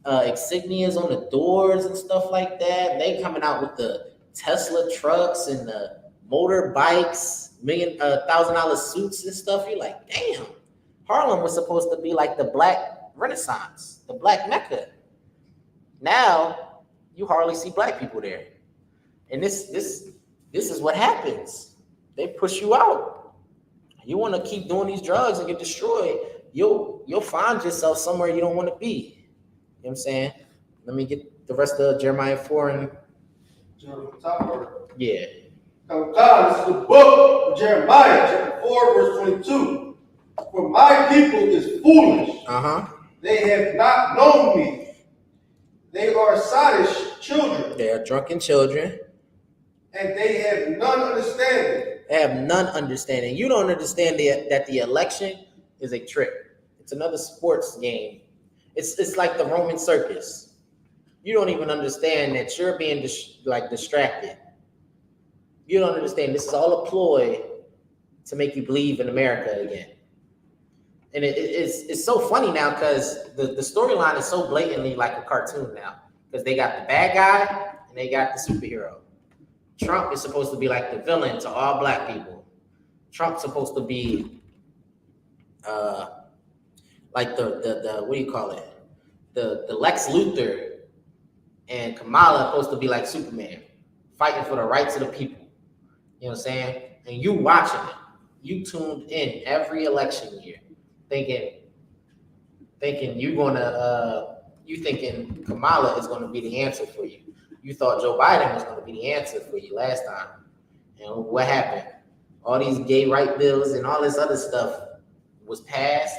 insignias on the doors and stuff like that. They coming out with the Tesla trucks and the motorbikes, $1,000 suits and stuff. You're like, damn, Harlem was supposed to be like the Black Renaissance, the Black Mecca. Now you hardly see Black people there, and this is what happens. They push you out. You want to keep doing these drugs and get destroyed. You'll find yourself somewhere you don't want to be. You know what I'm saying? Let me get the rest of Jeremiah 4 and yeah. This is the book of Jeremiah, chapter 4, verse 22. For my people is foolish. They have not known me. They are sottish children. They are drunken children. And they have none understanding. They have none understanding. You don't understand that the election is a trick. It's another sports game. It's like the Roman circus. You don't even understand that you're being distracted. You don't understand. This is all a ploy to make you believe in America again. And it's so funny now because the storyline is so blatantly like a cartoon now. Because they got the bad guy and they got the superhero. Trump is supposed to be like the villain to all Black people. Trump's supposed to be like the what do you call it? The Lex Luthor, and Kamala supposed to be like Superman, fighting for the rights of the people. You know what I'm saying? And you watching it. You tuned in every election year, thinking you thinking Kamala is gonna be the answer for you. You thought Joe Biden was gonna be the answer for you last time. And what happened? All these gay right bills and all this other stuff was passed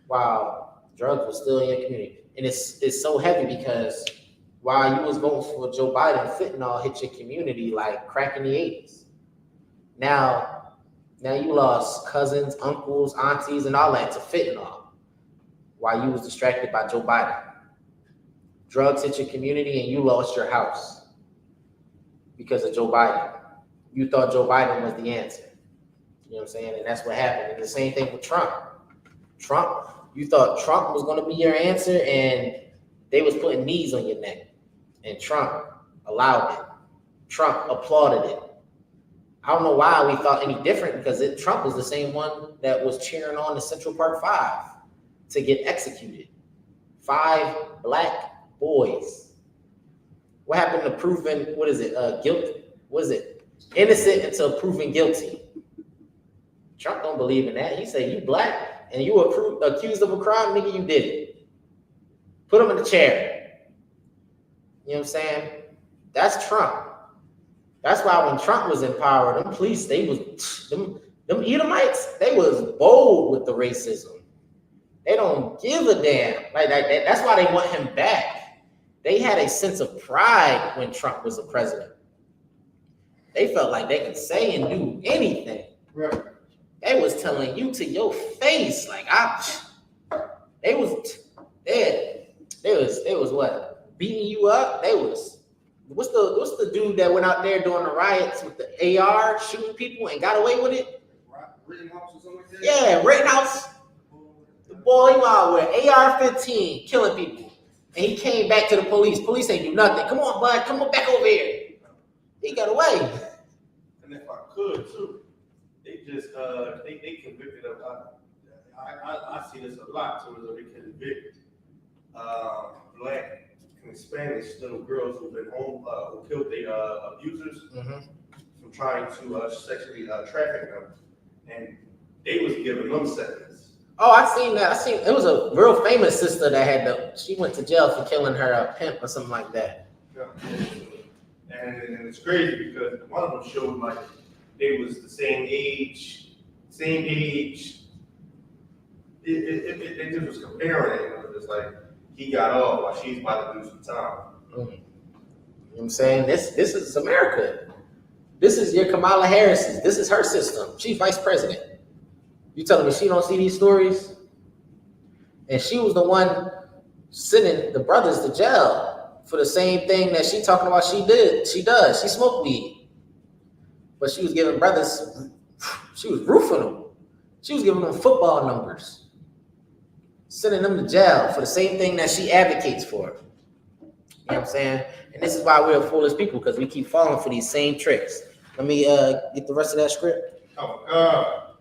while drugs were still in your community. And it's so heavy because while you was voting for Joe Biden, fentanyl hit your community like crack in the 80s. Now you lost cousins, uncles, aunties, and all that to fentanyl while you was distracted by Joe Biden. Drugs hit your community and you lost your house because of Joe Biden. You thought Joe Biden was the answer. You know what I'm saying? And that's what happened. And the same thing with Trump. You thought Trump was going to be your answer, and they was putting knees on your neck. And Trump allowed it. Trump applauded it. I don't know why we thought any different, because Trump was the same one that was cheering on the Central Park 5 to get executed. 5 Black boys. What happened to proving, guilty? What is it? Innocent until proven guilty. Trump don't believe in that. He said, you Black and you accused of a crime, nigga, you did it. Put him in the chair. You know what I'm saying? That's Trump. That's why when Trump was in power, them police, them Edomites, they was bold with the racism. They don't give a damn. That's why they want him back. They had a sense of pride when Trump was the president. They felt like they could say and do anything. Right. They was telling you to your face, they was what? Beating you up? What's the dude that went out there doing the riots with the AR, shooting people and got away with it? Rittenhouse or something like that? Yeah, Rittenhouse. The boy, he out with AR-15, killing people. And he came back to the police. Police ain't do nothing. Come on, bud. Come on back over here. He got away. And if I could, too, they just, they convicted of, I see this a lot, too, where they convict Black and Hispanic little girls who've been home, who killed their abusers from trying to sexually traffic them. And they was giving them seconds. Oh, I seen that. It was a real famous sister that she went to jail for killing her pimp or something like that. Yeah. And it's crazy because one of them showed like they was the same age. It just was comparing it. It was just like he got off while she's about to do some time. You know what I'm saying? This is America. This is your Kamala Harris. This is her system. She's vice president. You telling me she don't see these stories? And she was the one sending the brothers to jail for the same thing that she talking about she did. She does. She smoked weed. But she was giving brothers She was roofing them. She was giving them football numbers, sending them to jail for the same thing that she advocates for. You know what I'm saying? And this is why we're foolish people, because we keep falling for these same tricks. Let me get the rest of that script. Oh,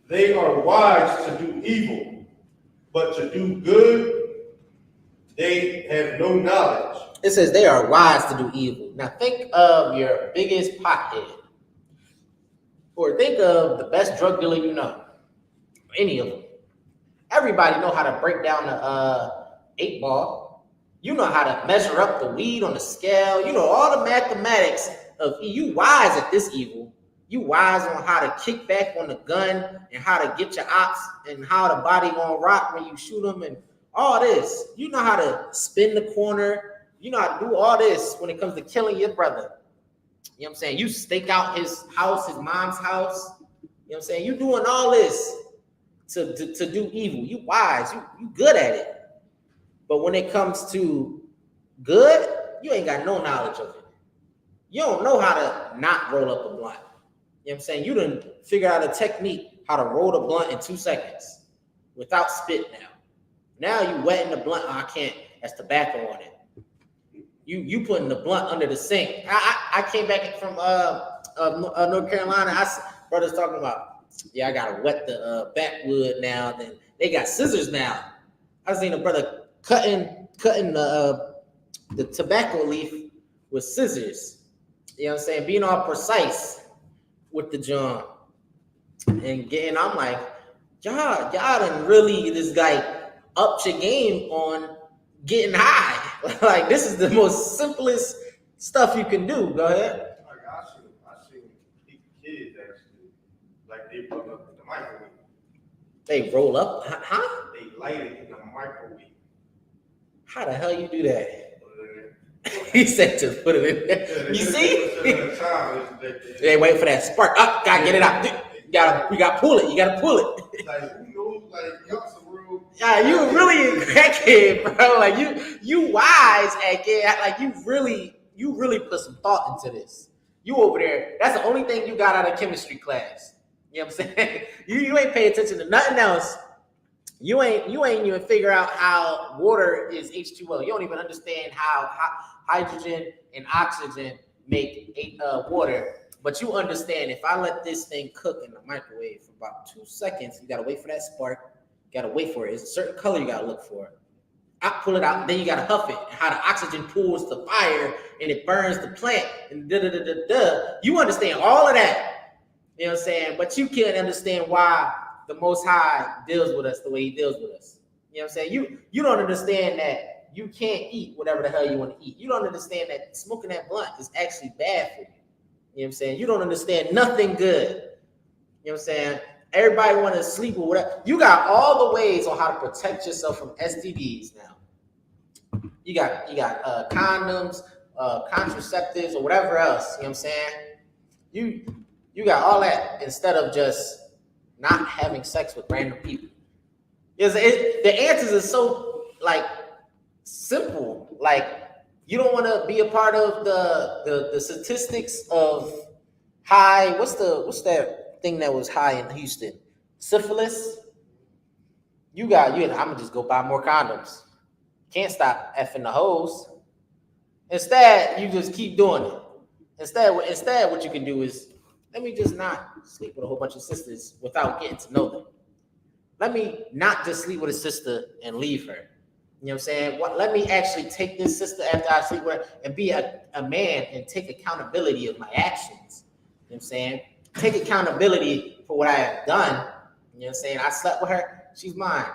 they are wise to do evil, but to do good, they have no knowledge. It says they are wise to do evil. Now think of your biggest pothead, or think of the best drug dealer you know, any of them. Everybody know how to break down the 8-ball. You know how to measure up the weed on the scale. You know all the mathematics of you wise at this evil. You wise on how to kick back on the gun and how to get your ops and how the body gonna rock when you shoot them and all this. You know how to spin the corner. You know how to do all this when it comes to killing your brother. You know what I'm saying? You stake out his house, his mom's house. You know what I'm saying? You doing all this to do evil. You wise. You good at it. But when it comes to good, you ain't got no knowledge of it. You don't know how to not roll up a blunt. You know what I'm saying? You done figure out a technique how to roll the blunt in 2 seconds without spit now. Now you wetting the blunt. Oh, I can't. That's tobacco on it. You putting the blunt under the sink. I came back from North Carolina. Brothers talking about, yeah, I gotta wet the backwood now. Then they got scissors now. I seen a brother cutting the tobacco leaf with scissors. You know what I'm saying? Being all precise with the John. And I'm like, y'all done really this guy upped your game on getting high. Like this is the most simplest stuff you can do. Go ahead. Like I seen kids actually, like they roll up in the microwave. They roll up, huh? They light it in the microwave. How the hell you do that? He said to put it in there. You see? They wait for that spark. Up, gotta get it out. We gotta pull it. You gotta pull it. Like who knows? Like y'all some real. Yeah, you really a crackhead, bro. Like you wise at it. Like you really put some thought into this. You over there. That's the only thing you got out of chemistry class. You know what I'm saying? You ain't pay attention to nothing else. You ain't even figure out how water is H2O. You don't even understand how hydrogen and oxygen make water. But you understand if I let this thing cook in the microwave for about 2 seconds, you gotta wait for that spark. You gotta wait for it. It's a certain color you gotta look for. I pull it out, then you gotta huff it. And how the oxygen pulls the fire and it burns the plant and You understand all of that. You know what I'm saying? But you can't understand why the Most High deals with us the way He deals with us. You know what I'm saying? You don't understand that you can't eat whatever the hell you want to eat. You don't understand that smoking that blunt is actually bad for you. You know what I'm saying? You don't understand nothing good. You know what I'm saying? Everybody want to sleep or whatever. You got all the ways on how to protect yourself from STDs now. You got condoms, contraceptives, or whatever else. You know what I'm saying? You got all that instead of just not having sex with random people. The answers are so like simple. Like you don't want to be a part of the statistics of high. What's that thing that was high in Houston? Syphilis. I'm gonna just go buy more condoms. Can't stop effing the hoes. Instead, you just keep doing it. Instead, what you can do is let me just not sleep with a whole bunch of sisters without getting to know them. Let me not just sleep with a sister and leave her. You know what I'm saying? Let me actually take this sister after I sleep with her and be a man and take accountability of my actions. You know what I'm saying? Take accountability for what I have done. You know what I'm saying? I slept with her. She's mine.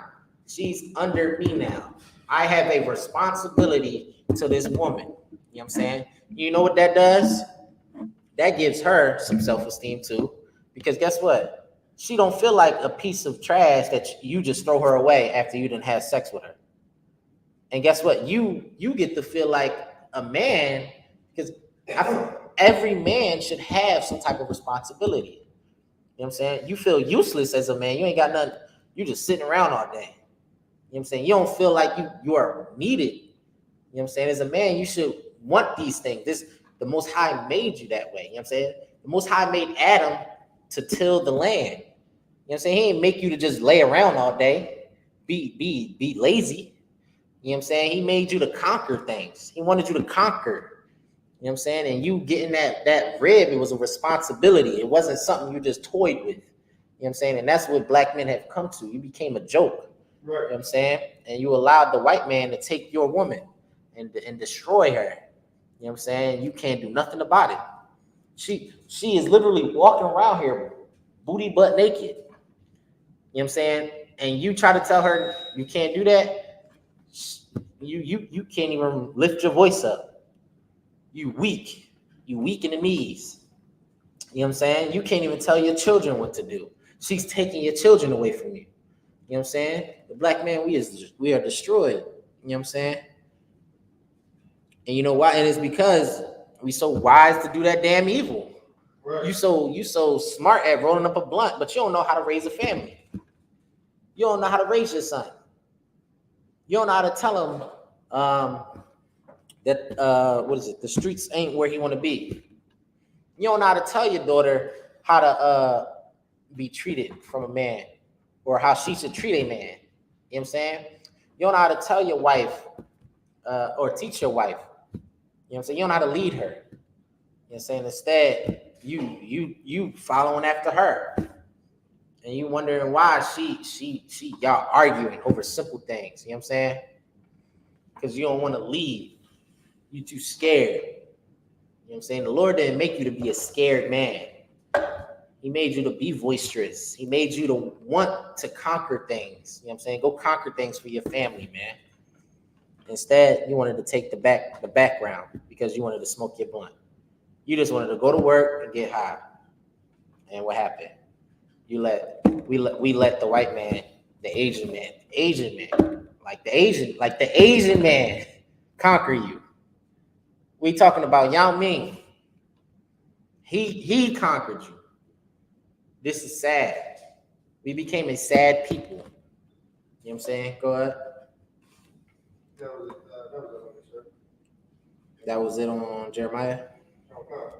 She's under me now. I have a responsibility to this woman. You know what I'm saying? You know what that does? That gives her some self-esteem too. Because guess what? She don't feel like a piece of trash that you just throw her away after you didn't have sex with her. And guess what? You get to feel like a man, because every man should have some type of responsibility. You know what I'm saying? You feel useless as a man. You ain't got nothing. You just sitting around all day. You know what I'm saying? You don't feel like you are needed. You know what I'm saying? As a man, you should want these things. The Most High made you that way. You know what I'm saying? The Most High made Adam to till the land. You know what I'm saying? He didn't make you to just lay around all day, be lazy. You know what I'm saying? He made you to conquer things. He wanted you to conquer. You know what I'm saying? And you getting that rib, it was a responsibility. It wasn't something you just toyed with. You know what I'm saying? And that's what black men have come to. You became a joke. Right. You know what I'm saying? And you allowed the white man to take your woman and destroy her. You know what I'm saying? You can't do nothing about it. She is literally walking around here booty butt naked. You know what I'm saying? And you try to tell her you can't do that. You can't even lift your voice up. You weak in the knees. You know what I'm saying? You can't even tell your children what to do. She's taking your children away from you. You know what I'm saying? The black man, we are destroyed. You know what I'm saying? And you know why? And it's because we so wise to do that damn evil. Right. You so smart at rolling up a blunt, but you don't know how to raise a family. You don't know how to raise your son. You don't know how to tell him that the streets ain't where he want to be. You don't know how to tell your daughter how to be treated from a man or how she should treat a man. You know what I'm saying? You don't know how to tell your wife or teach your wife. You know what I'm saying? You don't know how to lead her. You know what I'm saying? Instead, you following after her. And you wondering why y'all arguing over simple things. You know what I'm saying? Because you don't want to leave. You too scared. You know what I'm saying? The Lord didn't make you to be a scared man. He made you to be boisterous. He made you to want to conquer things. You know what I'm saying? Go conquer things for your family, man. Instead, you wanted to take the background because you wanted to smoke your blunt. You just wanted to go to work and get high. And what happened? We let the white man, the Asian man, like the Asian man conquer you. We talking about Yao Ming. He conquered you. This is sad. We became a sad people. You know what I'm saying? Go ahead. That was it on Jeremiah. All right,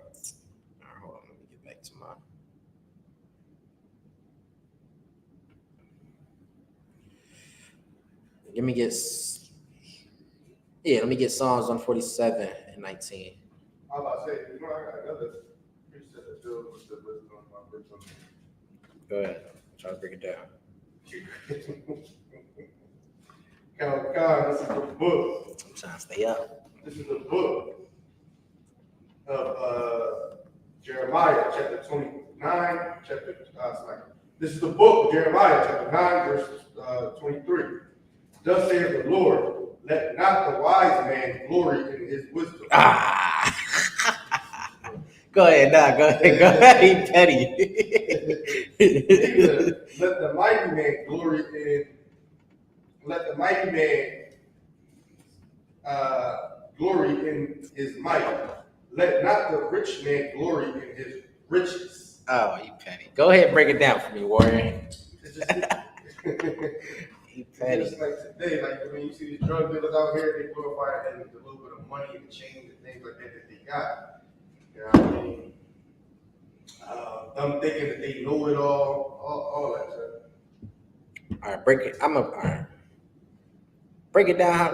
hold on. Let me get back to mine. Let me get Psalms 147 and 19. I'm about to say, I got another precept that deals with the wisdom of wisdom. Go ahead. Try to break it down. This is the book. I'm trying to stay up. This is the book of Jeremiah, chapter 29, This is the book of Jeremiah, chapter 9, verse 23. Thus saith the Lord, let not the wise man glory in his wisdom. Go ahead. He petty. Neither let the mighty man glory in his might. Let not the rich man glory in his riches. Oh, you petty. Go ahead and break it down for me, Warren. You petty. Just like today, when you see these drug dealers out here, they glorify it and the little bit of money and the change and things like that they got. You know what I mean? Them thinking that they know it all that stuff. All right, break it. All right. Break it down how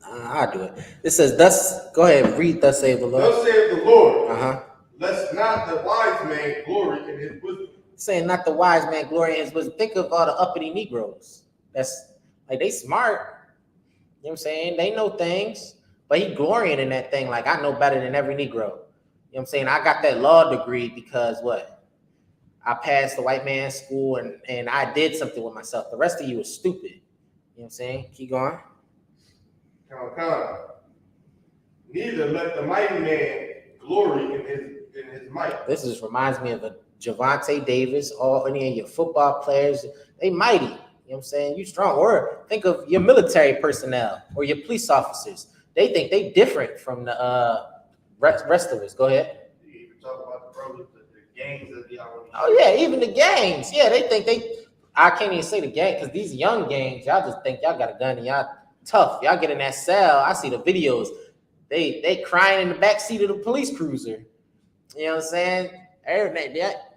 I'll do it. It says, go ahead, read, thus saith the Lord. Thus saith the Lord. Uh-huh. Lest not the wise man glory in his wisdom. Saying not the wise man glory in his wisdom. Think of all the uppity Negroes. That's they smart. You know what I'm saying? They know things, but he glorying in that thing like I know better than every Negro. You know what I'm saying? I got that law degree because what? I passed the white man's school and I did something with myself. The rest of you is stupid. You know what I'm saying? Keep going. Neither let the mighty man glory in his might. This just reminds me of a Javante Davis, or any of your football players. They mighty. You know what I'm saying? You strong. Or think of your military personnel or your police officers. They think they different from the rest of us. Go ahead. You even talk about the brothers, the gangs that be out. Oh yeah, even the gangs. Yeah, they think I can't even say the gang because these young gangs, y'all just think y'all got a gun and y'all tough. Y'all get in that cell. I see the videos. They crying in the back seat of the police cruiser. You know what I'm saying?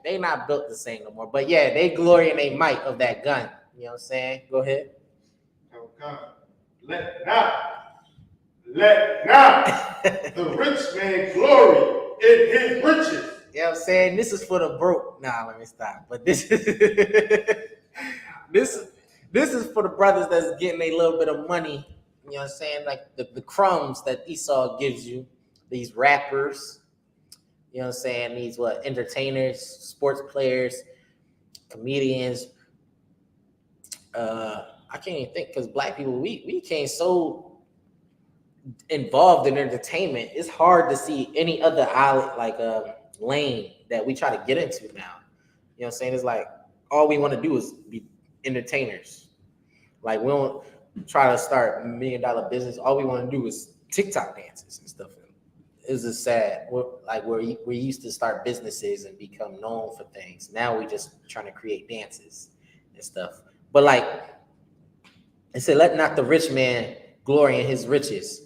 They not built the same no more. But yeah, they glory in their might of that gun. You know what I'm saying? Go ahead. Okay. Let not the rich man glory in his riches. You know what I'm saying? This is for the broke. Nah, let me stop. But this is this is for the brothers that's getting a little bit of money. You know what I'm saying? Like the crumbs that Esau gives you, these rappers, you know what I'm saying? These entertainers, sports players, comedians. I can't even think because black people, we became so involved in entertainment. It's hard to see any other lane that we try to get into now. You know what I'm saying? It's like all we want to do is be entertainers. Like we don't try to start $1 million business. All we want to do is TikTok dances and stuff. It's just sad. We used to start businesses and become known for things. Now we just trying to create dances and stuff. But like it said, let not the rich man glory in his riches.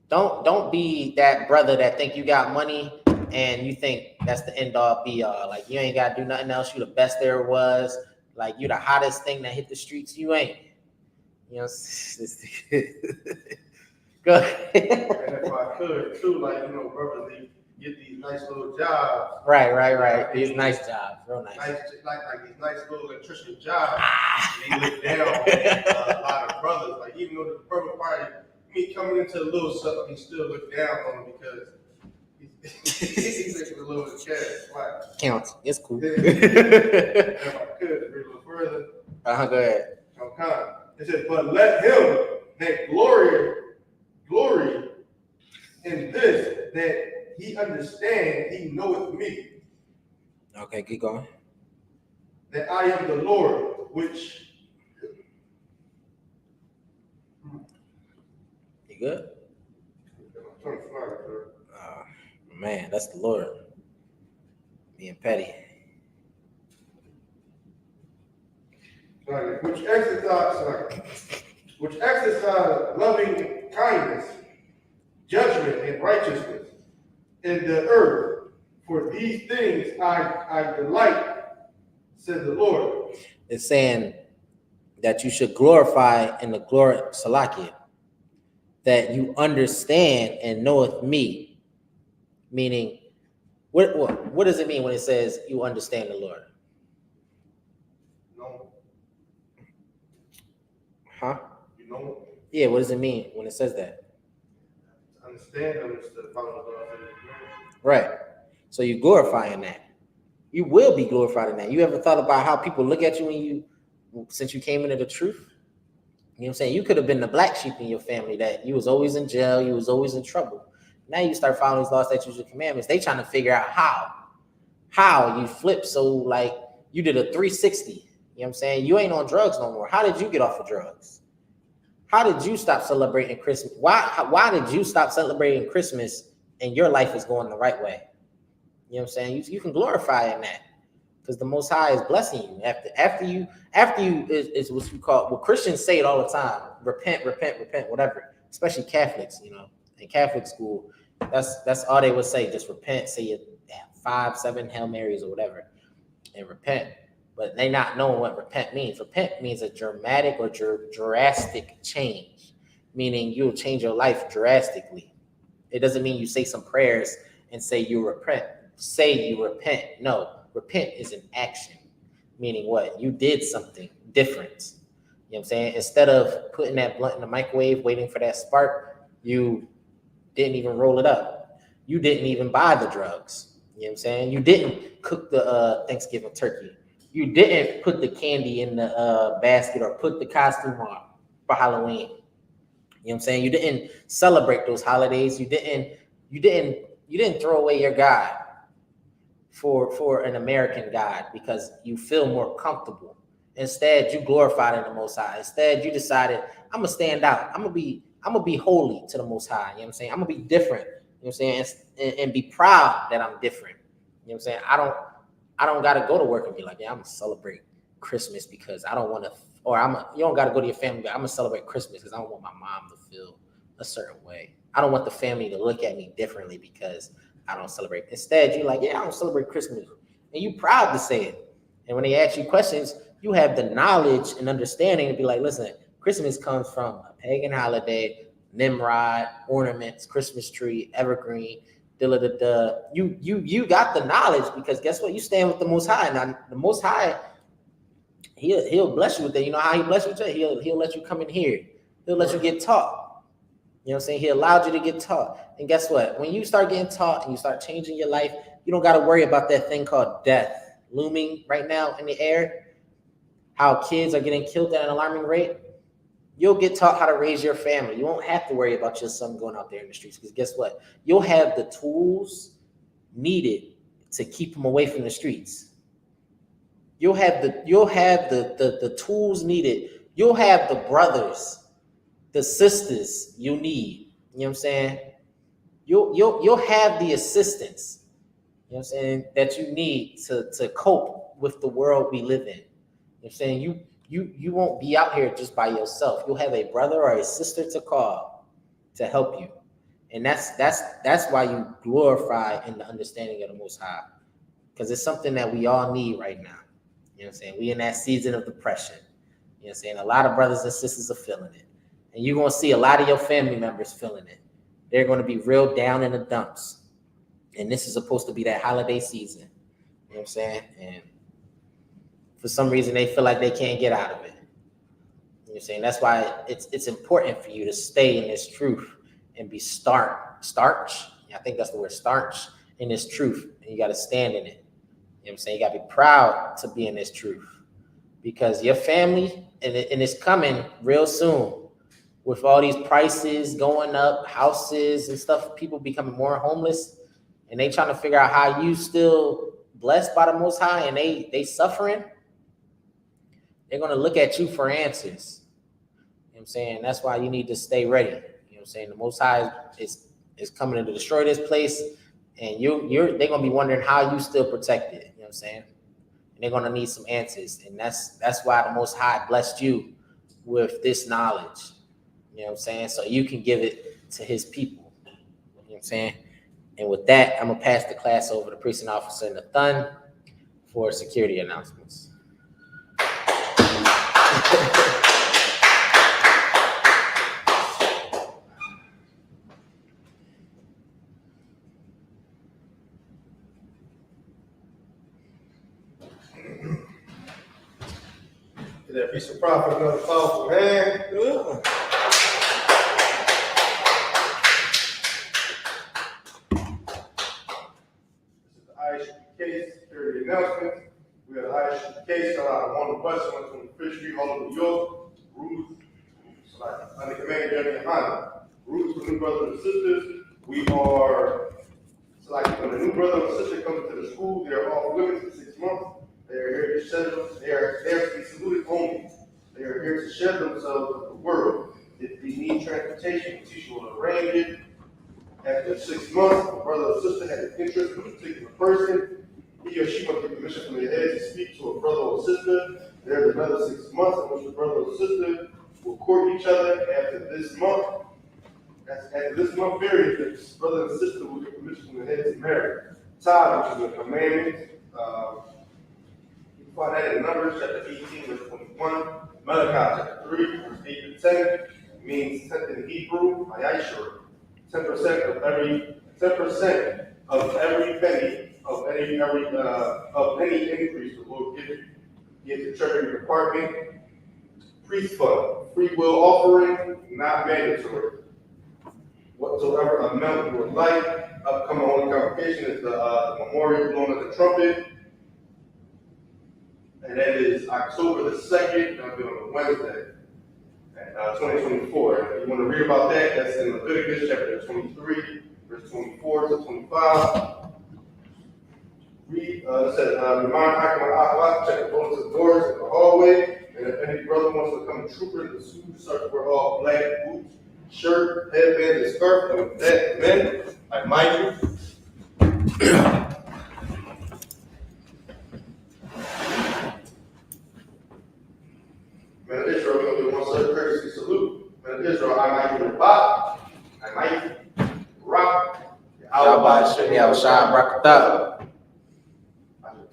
Don't be that brother that think you got money and you think that's the end all be all. Like you ain't gotta do nothing else. You the best there was. Like you the hottest thing that hit the streets. You ain't. You know. Go ahead. And if I could too, brothers, they get these nice little jobs. Right. These nice jobs, real nice. Like these nice little electrician jobs. They look down on a lot of brothers. Like even though the brother probably coming into a little something, he still look down on him because he's making a little cash. Why? Counts. It's cool. If I could bring a little further. Go ahead. Okay. It says, but let him that glory in this, that he understand, he knoweth me. Okay, keep going. That I am the Lord, which. You good? Man, that's the Lord. Being petty. Which exercise loving kindness, judgment, and righteousness in the earth. For these things I delight, said the Lord. It's saying that you should glorify in the glory Salakia, that you understand and knoweth me. Meaning, what does it mean when it says you understand the Lord? No. Huh? You know? Yeah, what does it mean when it says that? Understand them is to follow God. Right. So you glorifying that. You will be glorified in that. You ever thought about how people look at you since you came into the truth? You know what I'm saying? You could have been the black sheep in your family that you was always in jail, you was always in trouble. Now you start following these laws, statutes, and commandments. They trying to figure out how you flip. So like you did a 360. You know what I'm saying? You ain't on drugs no more. How did you get off of drugs? How did you stop celebrating Christmas? Why did you stop celebrating Christmas and your life is going the right way? You know what I'm saying? You can glorify in that because the Most High is blessing you. After you is what you call, well, Christians say it all the time. Repent, whatever. Especially Catholics, in Catholic school, that's all they would say. Just repent, say your 5, 7 Hail Marys or whatever, and repent. But they not knowing what repent means. Repent means a dramatic or drastic change, meaning you'll change your life drastically. It doesn't mean you say some prayers and say you repent. Say you repent. No, repent is an action, meaning what? You did something different. You know what I'm saying? Instead of putting that blunt in the microwave, waiting for that spark, you didn't even roll it up. You didn't even buy the drugs. You know what I'm saying? You didn't cook the Thanksgiving turkey. You didn't put the candy in the basket or put the costume on for Halloween. You know what I'm saying? You didn't celebrate those holidays. You didn't throw away your God for an American God because you feel more comfortable. Instead, you glorified in the Most High. Instead, you decided, I'm gonna stand out. I'm gonna be holy to the Most High. You know what I'm saying? I'm gonna be different. You know what I'm saying? And be proud that I'm different. You know what I'm saying? I don't gotta go to work and be like, yeah, I'm gonna celebrate Christmas because I don't want to or you don't got to go to your family, but I'm gonna celebrate Christmas because I don't want my mom to feel a certain way. I don't want the family to look at me differently because I don't celebrate. Instead, you're like, yeah, I don't celebrate Christmas, and you proud to say it. And when they ask you questions, you have the knowledge and understanding to be like, listen, Christmas comes from a pagan holiday, Nimrod, ornaments, Christmas tree, evergreen, da. You got the knowledge because guess what? You stand with the Most High. Now the Most High, he'll bless you with that. You know how he bless you with that? He'll let you come in here. He'll let you get taught. You know what I'm saying? He allowed you to get taught. And guess what? When you start getting taught and you start changing your life, you don't got to worry about that thing called death looming right now in the air. How kids are getting killed at an alarming rate. You'll get taught how to raise your family. You won't have to worry about your son going out there in the streets because guess what? You'll have the tools needed to keep him away from the streets. You'll have the tools needed. You'll have the brothers, the sisters you need. You know what I'm saying? You'll have the assistance, you know what I'm saying, that you need to cope with the world we live in. You know what I'm saying? You won't be out here just by yourself. You'll have a brother or a sister to call to help you. And that's why you glorify in the understanding of the Most High. Because it's something that we all need right now. You know what I'm saying? We in that season of depression. You know what I'm saying? A lot of brothers and sisters are feeling it. And you're going to see a lot of your family members feeling it. They're going to be real down in the dumps. And this is supposed to be that holiday season. You know what I'm saying? And for some reason, they feel like they can't get out of it. You know what I'm saying? That's why it's important for you to stay in this truth and be starch. I think that's the word, starch, in this truth. And you got to stand in it. You know what I'm saying? You got to be proud to be in this truth. Because your family, and it's coming real soon, with all these prices going up, houses and stuff, people becoming more homeless, and they trying to figure out how you still blessed by the Most High and they suffering. They're going to look at you for answers. You know what I'm saying? That's why you need to stay ready. You know what I'm saying? The Most High is coming to destroy this place, and they're going to be wondering how you still protected. You know what I'm saying? And they're going to need some answers, and that's why the Most High blessed you with this knowledge. You know what I'm saying? So you can give it to his people. You know what I'm saying? And with that, I'm going to pass the class over to Precinct Officer Nathan for security announcements. That piece of profit, another powerful man. Yeah. Case, security announcements. We have the Isupk case on the West 125th Street, Harlem, New York. Rules, under Commander Jeremy Hanna. Rules for new brothers and sisters. We are selecting when a new brother or sister comes to the school, they are off limits for 6 months. They are here to shed them. They are there to be saluted only. They are here to shed themselves with the word. If they need transportation, the teacher will arrange it. After 6 months, a brother or sister has an interest in a particular person. He or she must get permission from their head to speak to a brother or sister. There's another 6 months in which the brother or sister will court each other. After this month period, the brother and sister will get permission from their head to marry. Tithe, which is a commandment. You can find that in Numbers chapter 18, verse 21. Malachi chapter 3, verse 8 to 10. It means 10 in Hebrew, Ayashur. 10% of every penny of any increase the Lord gives you. Give the treasury department, priest fund, free will offering, not mandatory. Whatsoever amount you would like. Upcoming holy convocation is the memorial blowing of the trumpet, and that is October the 2nd. That'll be on a Wednesday. 2024. If you want to read about that, that's in Leviticus chapter 23, verse 24 to 25. Read, it says, remind Akhlaq, check the bonus of doors in the hallway, and if any brother wants to come trooper in the suit, start to wear all black boots, shirt, headband, and scarf. And with that, men, I mind you. Men of Israel, we're gonna do one certain courtesy salute. Men of Israel, I might be Bach, I might rock. Yahweh Shem Yahushua Barakatah.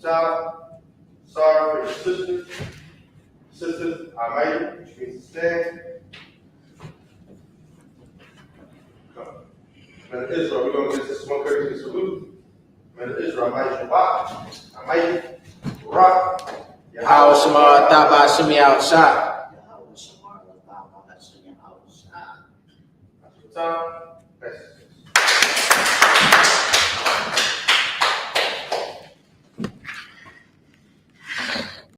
Child, sorry for your sisters. Sisters, I might, which means to stand. Come. Men of Israel, we're gonna get this one courtesy salute. Men of Israel, I might Bach, I might rock. Yahweh Shema Taba Shem Yahushua. Time.